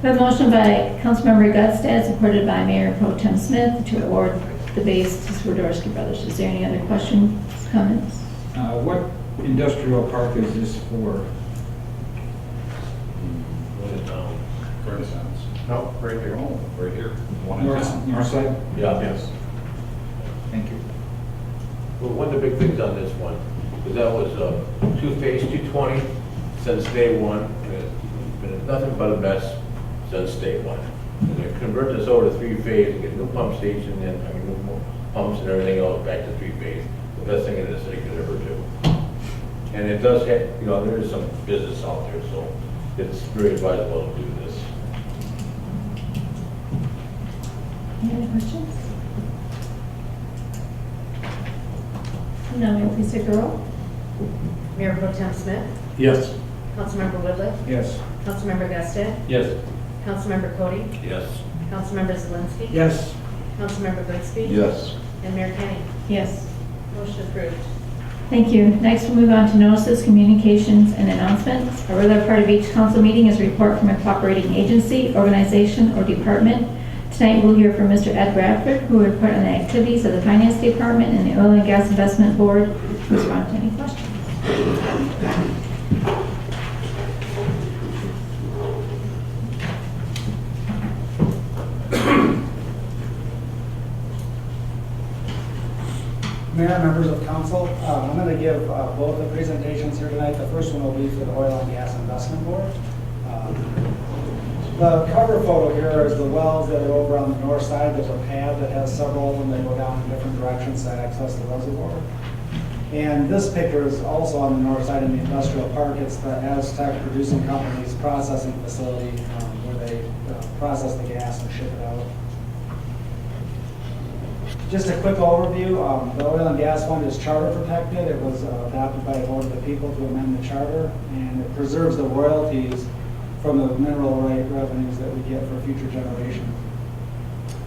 We have a motion by Councilmember Gutstead, supported by Mayor Pro Tem Smith, to award the base to Swarovski Brothers. Is there any other questions, comments? What industrial park is this for? Renaissance. No, right here. Oh, right here. One in town. North side? Yeah. Yes. Thank you. Well, one of the big things on this one is that was two-phase 220 since day one, and it's been nothing but a mess since day one. And they convert this over to 3-phase and get a new pump station and, new pumps and everything else back to 3-phase. The best thing that the city could ever do. And it does have, there is some business out there, so it's very advisable to do this. Any other questions? No, will you please take the roll? Mayor Pro Tem Smith? Yes. Councilmember Whitliff? Yes. Councilmember Gaston? Yes. Councilmember Cody? Yes. Councilmember Zelinski? Yes. Councilmember Goodspeed? Yes. And Mayor Kenny. Yes. Motion approved. Thank you. Next, we'll move on to notices, communications, and announcements. A regular part of each council meeting is a report from a cooperating agency, organization, or department. Tonight, we'll hear from Mr. Ed Bradford, who will report on the activities of the Finance Department and the Oil and Gas Investment Board, to respond to any questions. Mayor, members of council, I'm going to give both the presentations here tonight. The first one will be for the Oil and Gas Investment Board. The cover photo here is the wells that are over on the north side. There's a pad that has several of them that go down in different directions to access the reservoir. And this picture is also on the north side in the industrial park. It's the Aztec Producing Company's processing facility where they process the gas and ship it out. Just a quick overview, the Oil and Gas Fund is charter protected. It was adopted by a vote of the people to amend the charter, and it preserves the royalties from the mineral right revenues that we get for future generations.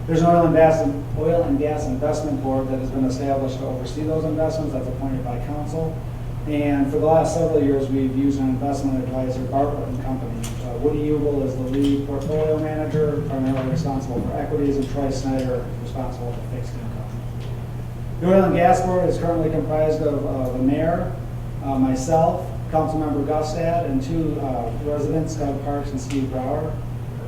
There's an oil and gas investment board that has been established to oversee those investments. That's appointed by council. And for the last several years, we've used an investment advisor, Bartlett and Company. Woody Ubel is the lead portfolio manager, primarily responsible for equities, and Troy Snyder is responsible for fixed income. The Oil and Gas Board is currently comprised of the mayor, myself, Councilmember Gustad, and two residents, Doug Parks and Steve Brower.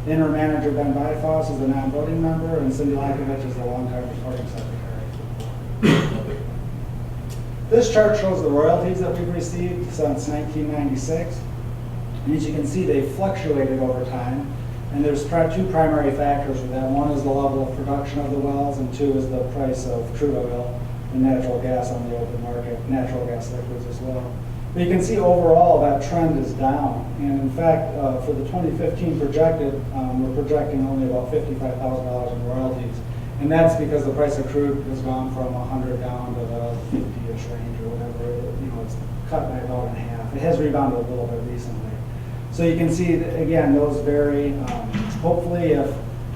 The interim manager, Ben Byfoss, is a non-voting member, and Cindy Lakovich is the longtime recording secretary. This chart shows the royalties that we've received since 1996. And as you can see, they've fluctuated over time. And there's two primary factors with that. One is the level of production of the wells, and two is the price of crude oil and natural gas on the open market, natural gas liquids as well. But you can see overall that trend is down. And in fact, for the 2015 projected, we're projecting only about $55,000 in royalties. And that's because the price of crude has gone from 100 down to the 50-ish range or whatever. It's cut by about in half. It has rebounded a little bit recently. So you can see, that, again, those vary. Hopefully, if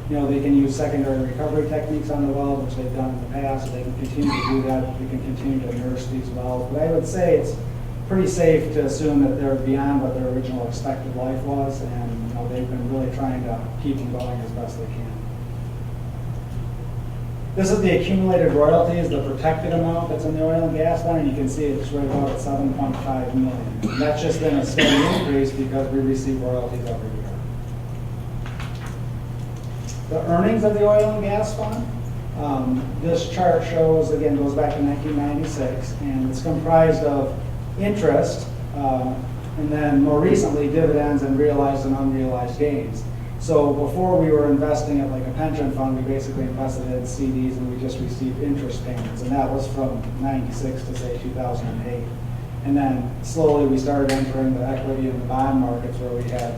they can use secondary recovery techniques on the wells, which they've done in the past, they can continue to do that. We can continue to nurse these wells. But I would say it's pretty safe to assume that they're beyond what their original expected life was, and they've been really trying to keep them going as best they can. This is the accumulated royalties, the protected amount that's in the oil and gas line, and you can see it's right about at $7.5 million. And that's just been a steady increase because we receive royalties every year. The earnings of the oil and gas fund. This chart shows, again, goes back to 1996, and it's comprised of interest, and then more recently dividends and realized and unrealized gains. So before we were investing it like a pension fund, we basically invested in CDs and we just received interest payments, and that was from 96 to say 2008. And then slowly we started entering the equity and the bond markets where we had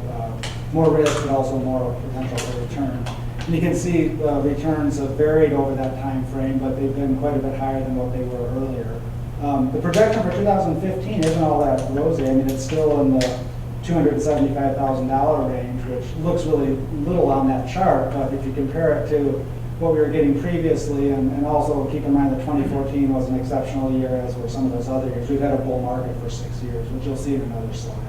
more risk but also more potential for return. And you can see the returns have varied over that time frame, but they've been quite a bit higher than what they were earlier. The projection for 2015 isn't all that rosy. I mean, it's still in the $275,000 range, which looks really little on that chart, but if you compare it to what we were getting previously, and also keep in mind that 2014 was an exceptional year, as were some of those other years. We've had a bull market for 6 years, which you'll see in another slide.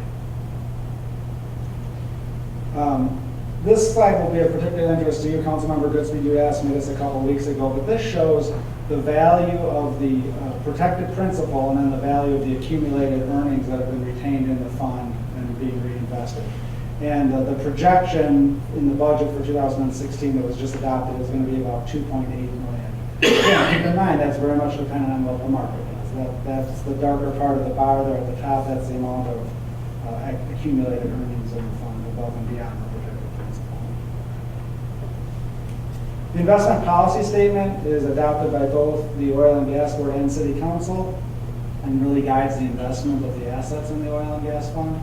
This slide will be of particular interest to you, Councilmember Goodspeed. You asked me this a couple weeks ago, but this shows the value of the protected principal and then the value of the accumulated earnings that have been retained in the fund and being reinvested. And the projection in the budget for 2016 that was just adopted is going to be about $2.8 million. Again, keep in mind that's very much dependent on what the market does. That's the darker part of the bar there at the top. That's the amount of accumulated earnings in the fund above and beyond the projected principal. The investment policy statement is adopted by both the Oil and Gas Board and City Council and really guides the investment of the assets in the oil and gas fund.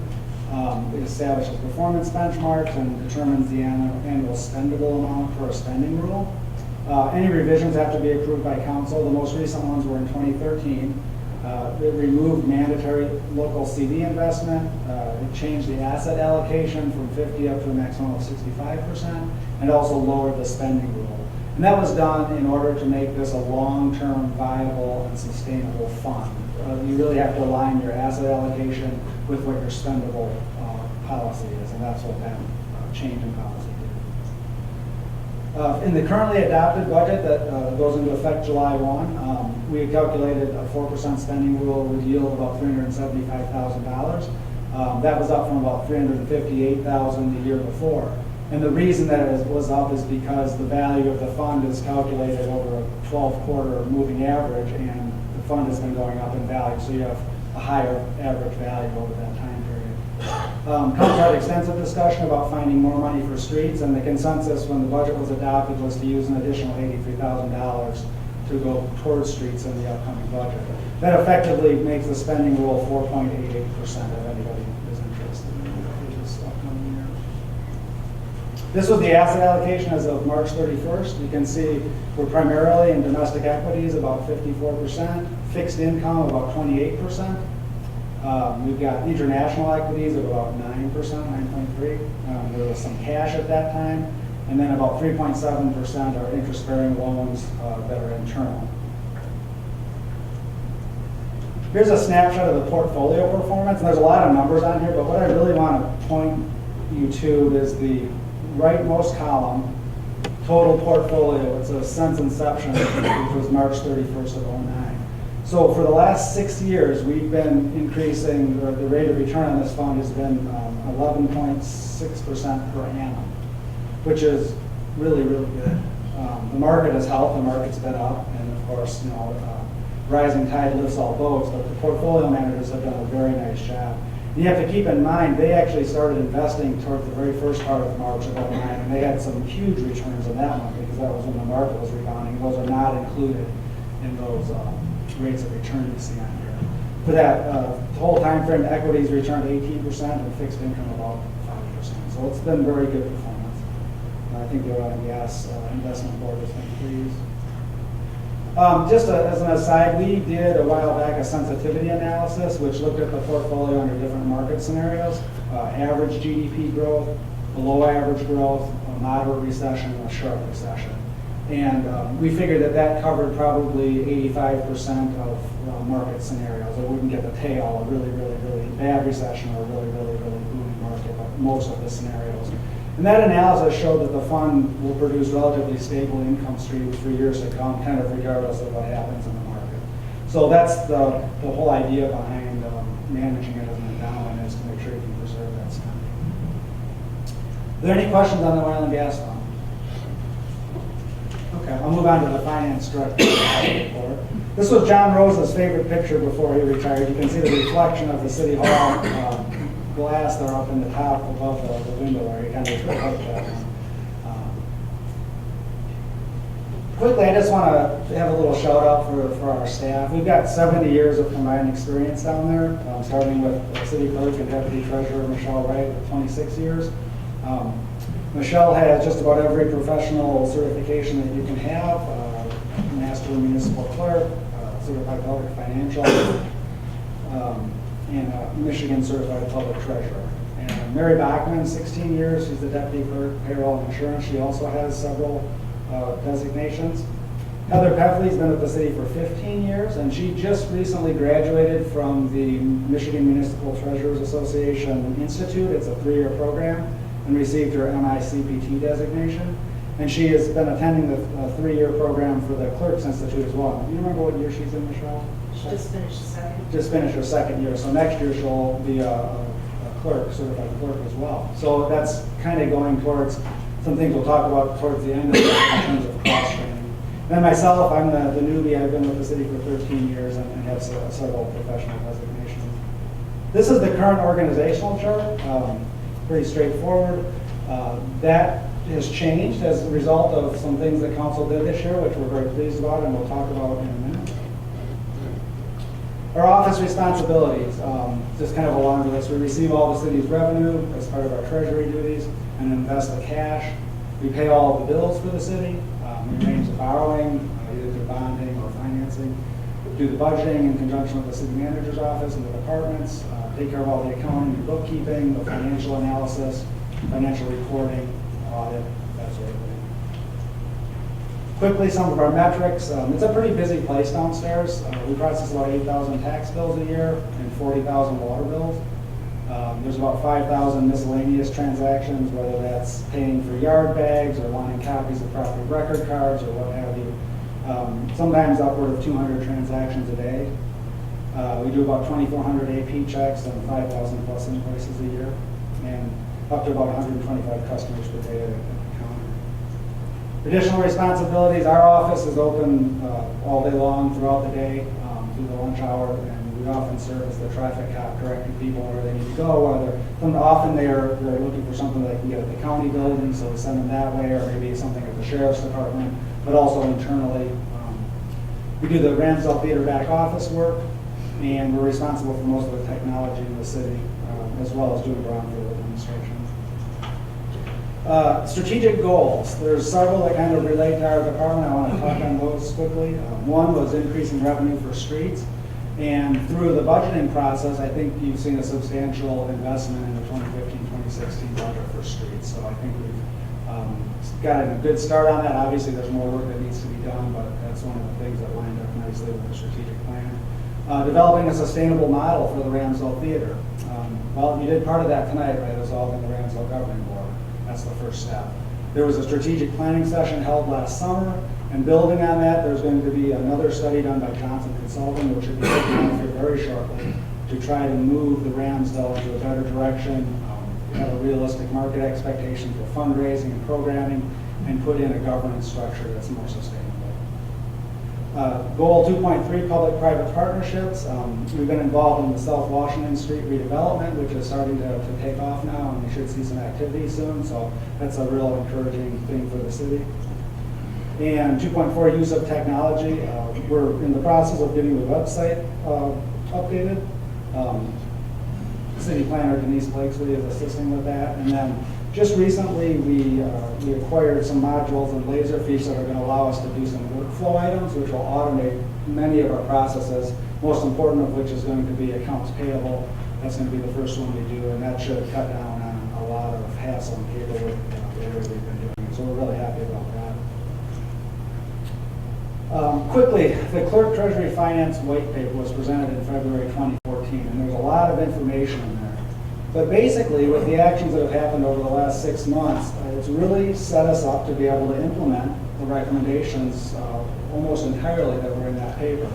It establishes performance benchmarks and determines the annual spendable amount for a spending rule. Any revisions have to be approved by council. The most recent ones were in 2013. It removed mandatory local CD investment. It changed the asset allocation from 50 up to a maximum of 65%, and also lowered the spending rule. And that was done in order to make this a long-term viable and sustainable fund. You really have to align your asset allocation with what your spendable policy is, and that's what that change in policy did. In the currently adopted budget that goes into effect July 1, we had calculated a 4% spending rule would yield about $375,000. That was up from about $358,000 the year before. And the reason that it was up is because the value of the fund is calculated over a 12-quarter moving average, and the fund has been going up in value, so you have a higher average value over that time period. Council had extensive discussion about finding more money for streets, and the consensus when the budget was adopted was to use an additional $83,000 to go towards streets in the upcoming budget. That effectively makes the spending rule 4.88% of anybody who's interested in this upcoming year. This was the asset allocation as of March 31st. You can see we're primarily in domestic equities, about 54%, fixed income, about 28%. We've got international equities of about 9%, 9.3%. There was some cash at that time. And then about 3.7% are interest-bearing loans that are internal. Here's a snapshot of the portfolio performance. And there's a lot of numbers on here, but what I really want to point you to is the rightmost column, total portfolio. It's a since inception, which was March 31st of 2009. So for the last 6 years, we've been increasing, or the rate of return on this fund has been 11.6% per annum, which is really, really good. The market has helped, the market's been up, and of course, rising tide lifts all boats, but the portfolio managers have done a very nice job. You have to keep in mind, they actually started investing towards the very first part of March of 2009, and they had some huge returns in that one because that was when the market was rebounding. Those are not included in those rates of return you see on here. For that whole time frame, equities returned 18% and fixed income about 5%. So it's been very good performance. I think the oil and gas investment board has been pleased. Just as an aside, we did a while back a sensitivity analysis which looked at the portfolio under different market scenarios, average GDP growth, below average growth, a moderate recession, and a sharp recession. And we figured that covered probably 85% of market scenarios. It wouldn't get the tail, a really, really, really bad recession or a really, really, really booming market, but most of the scenarios. And that analysis showed that the fund will produce relatively stable income streams for years to come, kind of regardless of what happens in the market. So that's the whole idea behind managing it as an endowment, is to make sure you can preserve that spending. Are there any questions on the oil and gas fund? Okay, I'll move on to the finance director report. This was John Rose's favorite picture before he retired. You can see the reflection of the City Hall glass there up in the top above the window there. You kind of look that one. Quickly, I just want to have a little shout out for our staff. We've got 70 years of combined experience down there, starting with City Clerk and Deputy Treasurer Michelle Wright with 26 years. Michelle has just about every professional certification that you can have, Master Municipal Clerk, Certified Public Financial, and Michigan Certified Public Treasurer. And Mary Bachman, 16 years, she's the Deputy Clerk, Payroll and Insurance. She also has several designations. Heather Peffley's been with the city for 15 years, and she just recently graduated from the Michigan Municipal Treasurers Association Institute. It's a 3-year program, and received her MICPT designation. And she has been attending the 3-year program for the Clerks Institute as well. Do you remember what year she's in, Michelle? She just finished the second. Just finished her 2nd year, so next year she'll be a clerk, certified clerk as well. So that's kind of going towards some things we'll talk about towards the end of it in terms of cross training. And myself, I'm the newbie. I've been with the city for 13 years and have several professional designations. This is the current organizational chart. Pretty straightforward. That has changed as a result of some things that council did this year, which we're very pleased about, and we'll talk about in a minute. Our office responsibilities, just kind of along the list. We receive all the city's revenue as part of our treasury duties and invest the cash. We pay all of the bills for the city. We arrange the borrowing, either through bonding or financing. We do the budgeting in conjunction with the city manager's office and the departments. Take care of all the accounting and bookkeeping, the financial analysis, financial reporting, audit, that sort of thing. Quickly, some of our metrics. It's a pretty busy place downstairs. We process about 8,000 tax bills a year and 40,000 water bills. There's about 5,000 miscellaneous transactions, whether that's paying for yard bags or wanting copies of property record cards or what have you. Sometimes upward of 200 transactions a day. We do about 2,400 AP checks and 5,000 plus invoices a year, and up to about 125 customers per day at the counter. Additional responsibilities, our office is open all day long throughout the day through the lunch hour, and we often service the traffic cop, directing people where they need to go. Often they're looking for something they can get at the county building, so we send them that way, or maybe something at the sheriff's department, but also internally. We do the Ramsdell Theater back office work, and we're responsible for most of the technology in the city, as well as doing brownfield administration. Strategic goals. There's several that kind of relate to our department. I want to talk on those quickly. One was increasing revenue for streets. And through the budgeting process, I think you've seen a substantial investment in the 2015-2016 budget for streets. So I think we've It's got a good start on that. Obviously, there's more work that needs to be done, but that's one of the things that lined up nicely with the strategic plan. Developing a sustainable model for the Ramsdale Theater. Well, you did part of that tonight by dissolving the Ramsdale Governing Board. That's the first step. There was a strategic planning session held last summer, and building on that, there's going to be another study done by Johnson Consulting, which will be taken out here very shortly, to try to move the Ramsdale into a better direction, have a realistic market expectation for fundraising and programming, and put in a governance structure that's more sustainable. Goal 2.3, public-private partnerships. We've been involved in the South Washington Street redevelopment, which is starting to take off now, and we should see some activity soon, so that's a real encouraging thing for the city. And 2.4, use of technology. We're in the process of getting the website updated. City planner Denise Blakesley is assisting with that. And then just recently, we acquired some modules and Laserfiche that are going to allow us to do some workflow items, which will automate many of our processes, most important of which is going to be accounts payable. That's going to be the first one we do, and that should cut down on a lot of hassle and paperwork that we've been doing. So we're really happy about that. Quickly, the Clerk Treasury Finance White Paper was presented in February 2014, and there's a lot of information in there. But basically, with the actions that have happened over the last 6 months, it's really set us up to be able to implement the recommendations almost entirely that were in that paper.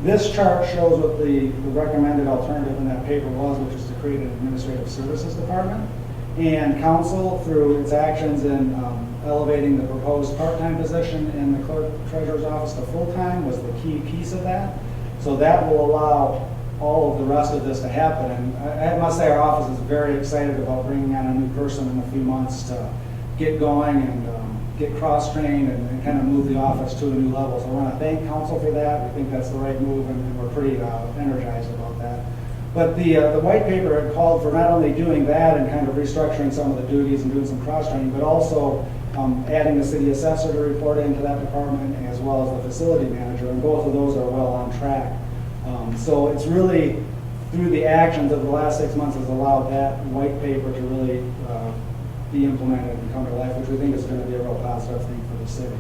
This chart shows what the recommended alternative in that paper was, which is to create an administrative services department. And council, through its actions in elevating the proposed part-time position in the clerk treasurer's office to full-time, was the key piece of that. So that will allow all of the rest of this to happen. And I must say our office is very excited about bringing on a new person in a few months to get going and get cross-trained and kind of move the office to a new level. So I want to thank council for that. We think that's the right move, and we're pretty energized about that. But the white paper had called for not only doing that and kind of restructuring some of the duties and doing some cross-training, but also adding the city assessor to report into that department, as well as the facility manager, and both of those are well on track. So it's really, through the actions of the last 6 months, has allowed that white paper to really be implemented and come to life, which we think is going to be a real positive thing for the city.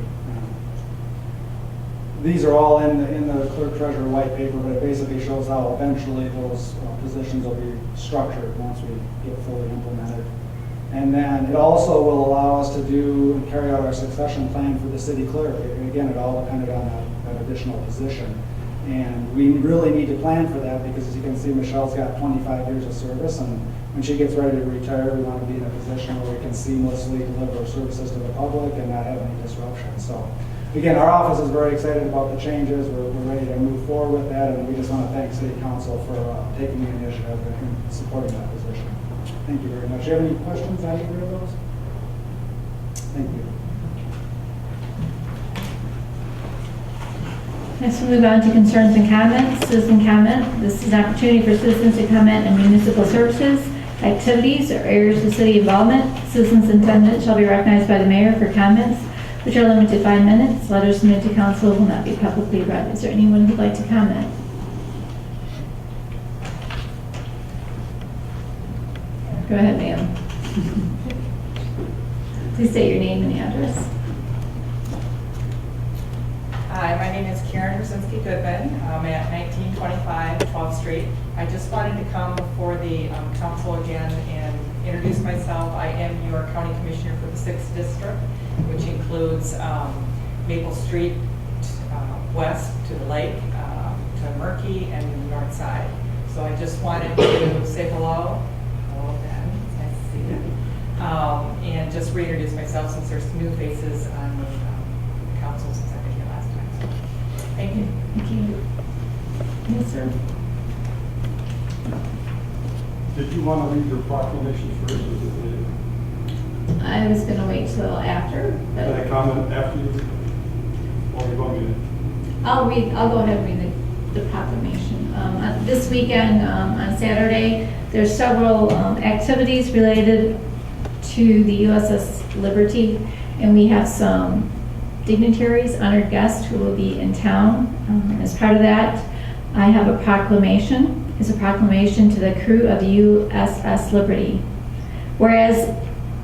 These are all in the clerk treasurer white paper, but it basically shows how eventually those positions will be structured once we get fully implemented. And then it also will allow us to do and carry out our succession plan for the city clerk. And again, it all depended on that additional position. And we really need to plan for that because, as you can see, Michelle's got 25 years of service, and when she gets ready to retire, we want to be in a position where we can seamlessly deliver services to the public and not have any disruption. So, again, our office is very excited about the changes. We're ready to move forward with that, and we just want to thank City Council for taking the initiative and supporting that position. Thank you very much. Do you have any questions on either of those? Thank you. Next, we'll move on to concerns and comments. Citizen comment. This is an opportunity for citizens to comment on municipal services, activities, or areas of city involvement. Citizens attendant shall be recognized by the mayor for comments, which are limited to 5 minutes. Letters submitted to council will not be publicly read. Is there anyone who'd like to comment? Go ahead, ma'am. Please state your name and address. Hi, my name is Karen Brzezinski Goodman. I'm at 1925 12th Street. I just wanted to come before the council again and introduce myself. I am your county commissioner for the 6th district, which includes Maple Street west to the lake, to Murky, and the north side. So I just wanted to say hello. Hello, Ben. It's nice to see you. And just reintroduce myself since there's new faces on the council since I've been here last time. So, thank you. Thank you. Yes, sir. Did you want to read your proclamation first? Or did I was going to wait till after. But I comment after you? Or you want me to? I'll go ahead and read the proclamation. This weekend, on Saturday, there's several activities related to the USS Liberty, and we have some dignitaries, honored guests who will be in town. As part of that, I have a proclamation. It's a proclamation to the crew of the USS Liberty. Whereas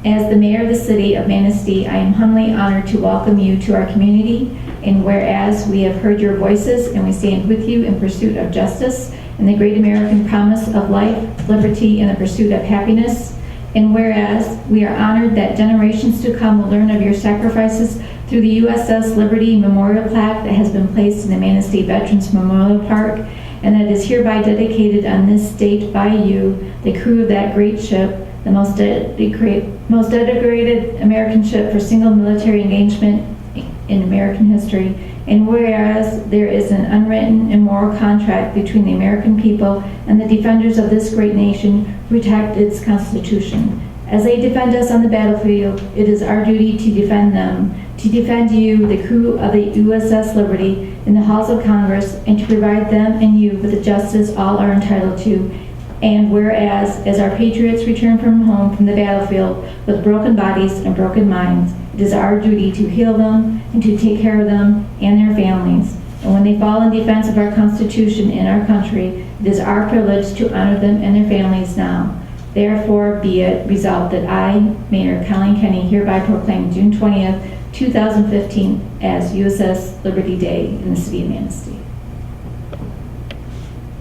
As the mayor of the city of Manistee, I am humbly honored to welcome you to our community. And whereas we have heard your voices and we stand with you in pursuit of justice and the great American promise of life, liberty, and the pursuit of happiness. And whereas we are honored that generations to come will learn of your sacrifices through the USS Liberty Memorial Plaque that has been placed in the Manistee Veterans Memorial Park, and that is hereby dedicated on this date by you, the crew of that great ship, the most dedicated American ship for single military engagement in American history. And whereas there is an unwritten and moral contract between the American people and the defenders of this great nation who protect its Constitution. As they defend us on the battlefield, it is our duty to defend them, to defend you, the crew of the USS Liberty, in the halls of Congress, and to provide them and you with the justice all are entitled to. And whereas, as our patriots return from home from the battlefield with broken bodies and broken minds, it is our duty to heal them and to take care of them and their families. And when they fall in defense of our Constitution and our country, it is our privilege to honor them and their families now. Therefore, be it resolved that I, Mayor Colleen Kenny, hereby proclaim June 20th, 2015 as USS Liberty Day in the city of Manistee.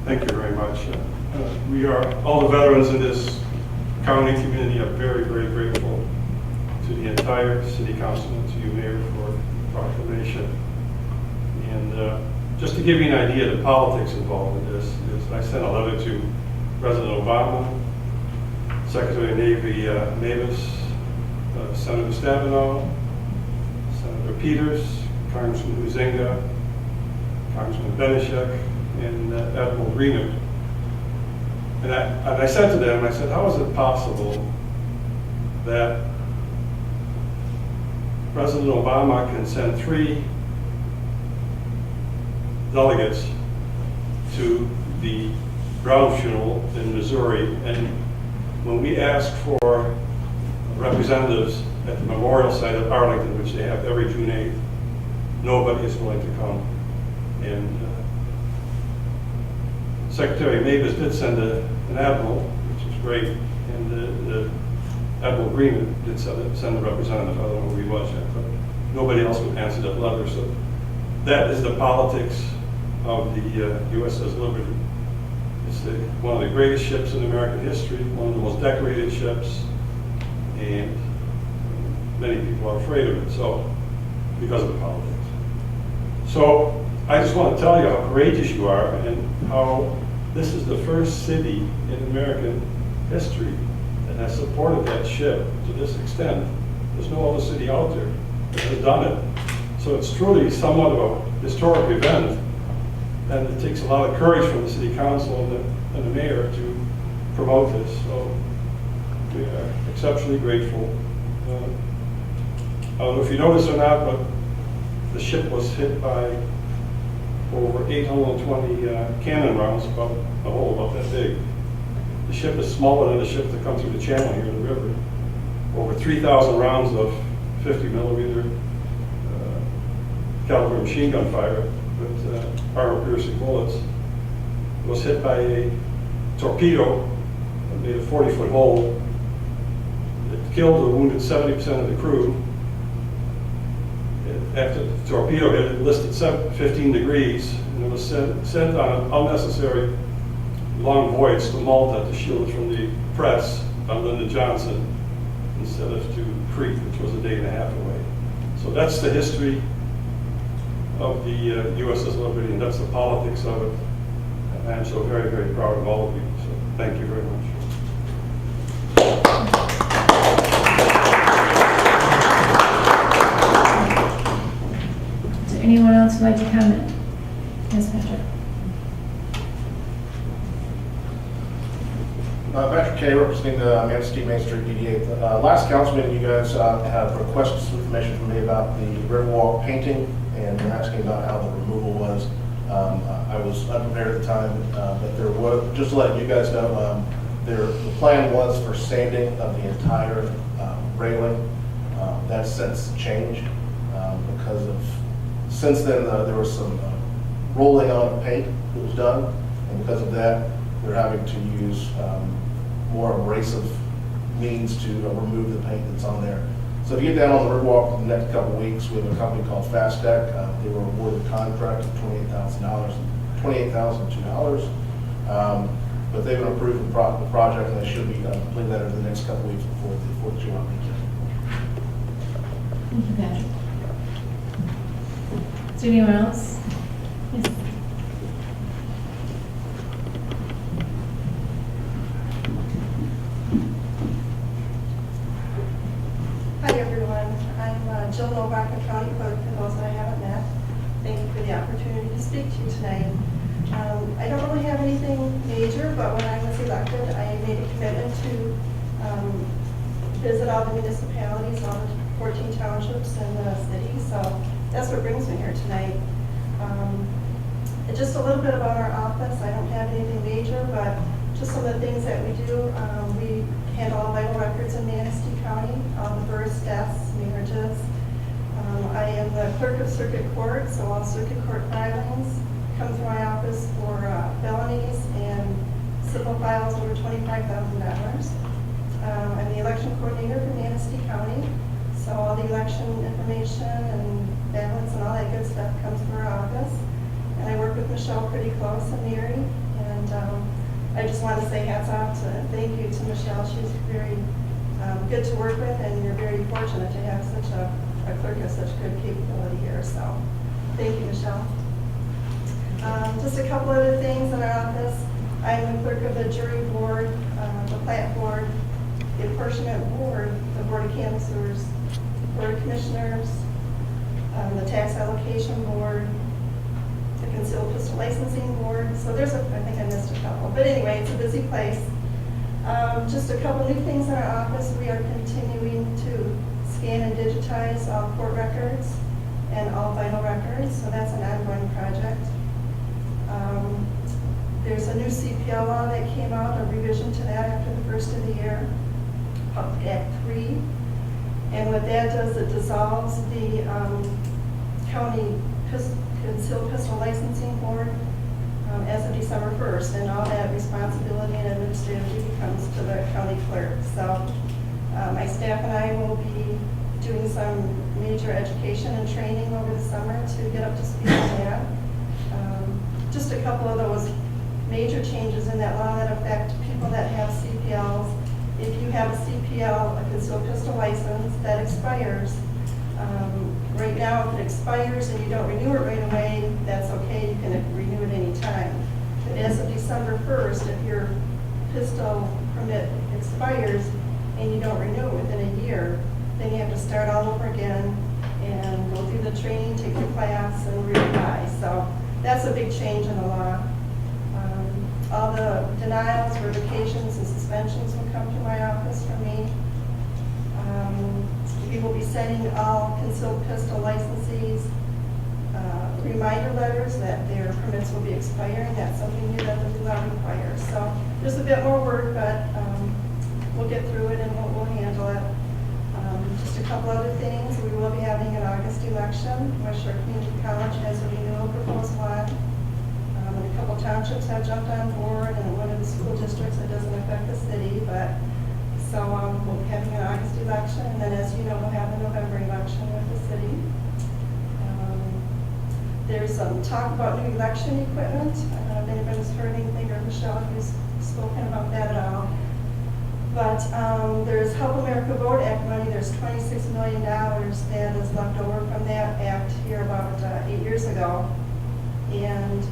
Thank you very much. We are, all the veterans in this county community are very, very grateful to the entire city council and to you, Mayor, for the proclamation. And just to give you an idea of the politics involved in this, is I sent a letter to President Obama, Secretary of Navy Mavis, Senator Stabenow, Senator Peters, Congressman Huizenga, Congressman Benishek, and Admiral Greener. And I said to them, I said, how is it possible that President Obama can send 3 delegates to the ground funeral in Missouri, and when we ask for representatives at the memorial site of Arlington, which they have every June 8th, nobody is willing to come. And Secretary Mavis did send an admiral, which is great, and the Admiral Green did send a representative. I don't know who he was yet, but nobody else would answer that letter. So that is the politics of the USS Liberty. It's one of the greatest ships in American history, one of the most decorated ships, and many people are afraid of it, so, because of the politics. So I just want to tell you how courageous you are and how this is the first city in American history that has supported that ship to this extent. There's no other city out there that has done it. So it's truly somewhat of a historic event, and it takes a lot of courage from the city council and the mayor to promote this. So we are exceptionally grateful. I don't know if you noticed or not, but the ship was hit by over 820 cannon rounds, about a hole about that big. The ship is smaller than the ship that comes through the channel here in the river. Over 3,000 rounds of 50 millimeter caliber machine gun fire with armor-piercing bullets. It was hit by a torpedo that made a 40-foot hole. It killed or wounded 70% of the crew. After the torpedo hit, it listed 15 degrees, and it was sent on an unnecessary long voyage to Malta to shield it from the press by Lyndon Johnson instead of to Crete, which was a day and a half away. So that's the history of the USS Liberty, and that's the politics of it. And I'm so very, very proud of all of you. So thank you very much. Is there anyone else who'd like to comment? Yes, Patrick. Patrick Kay, representing the Manistee Main Street DDA. Last council meeting, you guys have requested some information from me about the Riverwalk painting, and you're asking about how the removal was. I was unprepared at the time, but there was, just to let you guys know, the plan was for sanding of the entire railing. That's since changed because of, since then there was some rolling on of paint that was done, and because of that, they're having to use more abrasive means to remove the paint that's on there. So to get down on the Riverwalk in the next couple of weeks, we have a company called Fast Deck. They were awarded a contract of $28,002. But they've been approving the project, and they should be completing that over the next couple of weeks before the 4th of July weekend. Thank you, Patrick. Is there anyone else? Yes. Hi, everyone. I'm Jill Novak, County Clerk, for those that I haven't met. Thank you for the opportunity to speak to you tonight. I don't really have anything major, but when I was elected, I made a commitment to visit all the municipalities, all the 14 townships in the city, so that's what brings me here tonight. Just a little bit about our office. I don't have anything major, but just some of the things that we do. We handle all vital records in Manistee County, all the births, deaths, marriages. I am the clerk of circuit court, so all circuit court filings come through my office for felonies and civil files over $25,000. I'm the election coordinator for Manistee County, so all the election information and ballots and all that good stuff comes through our office. And I work with Michelle pretty close and Mary, and I just want to say hats off to, thank you to Michelle. She's very good to work with, and you're very fortunate to have such a clerk of such good capability here, so thank you, Michelle. Just a couple other things in our office. I'm the clerk of the jury board, the plat board, the apportionment board, the board of canvassers, board of commissioners, the tax allocation board, the concealed pistol licensing board. So there's I think I missed a couple. But anyway, it's a busy place. Just a couple new things in our office. We are continuing to scan and digitize all court records and all vital records. So that's an ongoing project. There's a new CPL law that came out, a revision to that after the first of the year, Act 3. And what that does, it dissolves the county concealed pistol licensing board as of December 1st, and all that responsibility and administrative duty comes to the county clerk. So my staff and I will be doing some major education and training over the summer to get up to speed on that. Just a couple of those major changes in that law that affect people that have CPLs. If you have a CPL, a concealed pistol license, that expires. Right now, if it expires and you don't renew it right away, that's okay, you can renew it any time. But as of December 1st, if your pistol permit expires and you don't renew it within a year, then you have to start all over again and go through the training, take your class, and reapply. So that's a big change in the law. All the denials, revocations, and suspensions will come to my office from me. We will be sending all concealed pistol licensees reminder letters that their permits will be expiring. That's something new that the new law requires. So there's a bit more work, but we'll get through it and we'll handle it. Just a couple other things. We will be having an August election. West Shore Community College has a renewal proposal on. And a couple townships have jumped on board, and one of the school districts that doesn't affect the city, but so we'll be having an August election, and then as you know, we'll have a November election with the city. There's some talk about new election equipment. I don't know if anybody's heard anything, or Michelle, if you've spoken about that at all. But there's Help America Vote Act money. There's $26 million that is left over from that act here about 8 years ago. And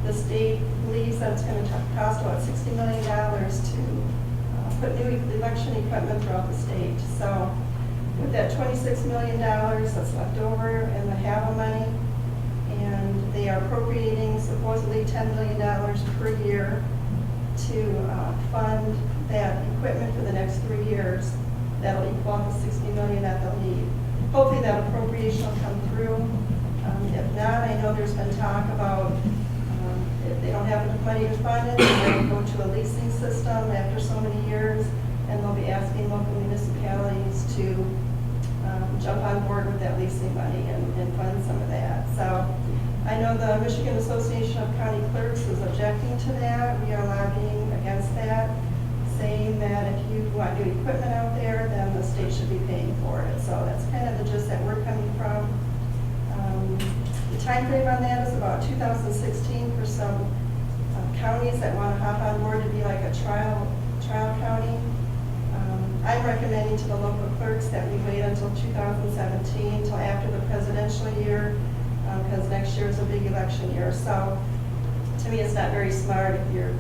the state believes that it's going to cost about $60 million to put new election equipment throughout the state. So with that $26 million that's left over and the HAVA money, and they are appropriating supposedly $10 million per year to fund that equipment for the next 3 years. That'll equal the $60 million that they'll need. Hopefully that appropriation will come through. If not, I know there's been talk about if they don't have enough money to fund it, they'll go to a leasing system after so many years, and they'll be asking local municipalities to jump on board with that leasing money and fund some of that. So I know the Michigan Association of County Clerks is objecting to that. We are lobbying against that. saying that if you want new equipment out there, then the state should be paying for it. So that's kind of the gist that we're coming from. The timeframe on that is about 2016 for some counties that want to hop on board to be like a trial county. I'm recommending to the local clerks that we wait until 2017, till after the presidential year, because next year is a big election year. So to me, it's not very smart if you're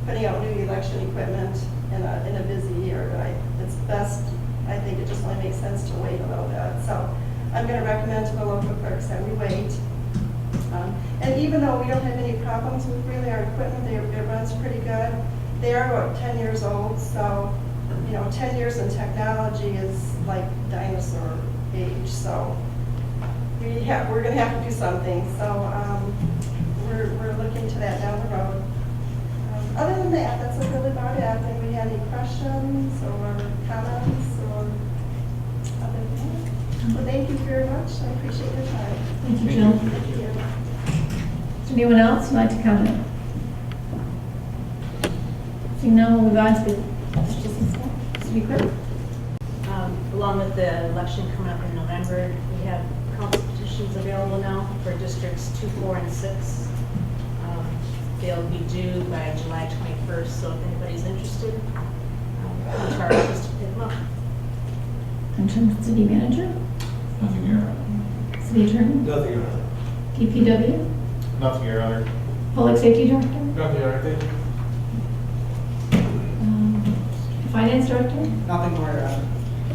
putting out new election equipment in a busy year. But it's best, I think it just only makes sense to wait a little bit. So I'm going to recommend to the local clerks that we wait. And even though we don't have any problems with really our equipment, it runs pretty good. They are about 10 years old, so 10 years in technology is like dinosaur age. So we're going to have to do something. So we're looking to that down the road. Other than that, that's really about it. If we have any questions or comments or other than that. Well, thank you very much. I appreciate your time. Thank you, Jill. Thank you. Is there anyone else who'd like to comment? Seeing none, we'll move on to the city clerk. Along with the election coming up in November, we have council petitions available now for districts 2, 4, and 6. They'll be due by July 21st, so if anybody's interested, come to our office to pick them up. In terms of city manager, Nothing here. city attorney, Nothing, Your Honor. DPW, Nothing, Your Honor. public safety director, Nothing, Your Honor. Thank you. finance director, Nothing more, Your Honor.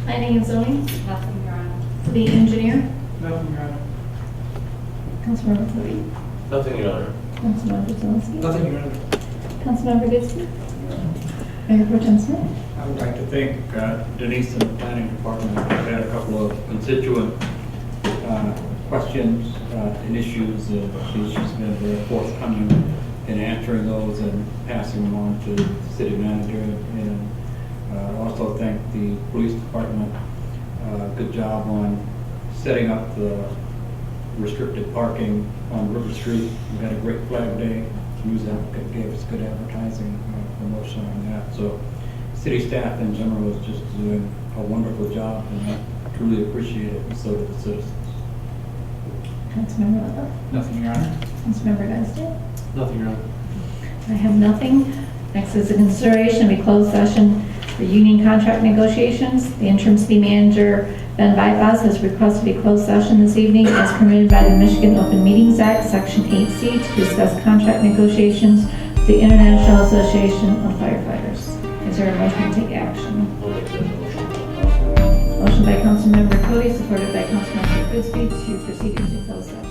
planning and zoning, Nothing, Your Honor. city engineer, Nothing, Your Honor. Councilmember Cody, Nothing, Your Honor. Councilmember Zelinski, Nothing, Your Honor. Councilmember Goodsey, Mayor Pro Tem Smith. I would like to thank Denise and the planning department. We've had a couple of constituent questions and issues. She's been very forthcoming in answering those and passing them on to the city manager. And also thank the police department. Good job on setting up the restricted parking on River Street. We had a great flag day. News Advocate gave us good advertising promotion on that. So city staff in general is just doing a wonderful job, and I truly appreciate it, and so do the citizens. Councilmember Butler, Nothing, Your Honor. Councilmember Gunsdale. Nothing, Your Honor. I have nothing. Next is the consideration of a closed session for union contract negotiations. The interim city manager, Ben Bypass, has requested a closed session this evening as permitted by the Michigan Open Meetings Act, Section 8C, to discuss contract negotiations with the International Association of Firefighters. Is there a motion to take action? Motion by Councilmember Cody, supported by Councilmember Goodsby, to proceed into closed session.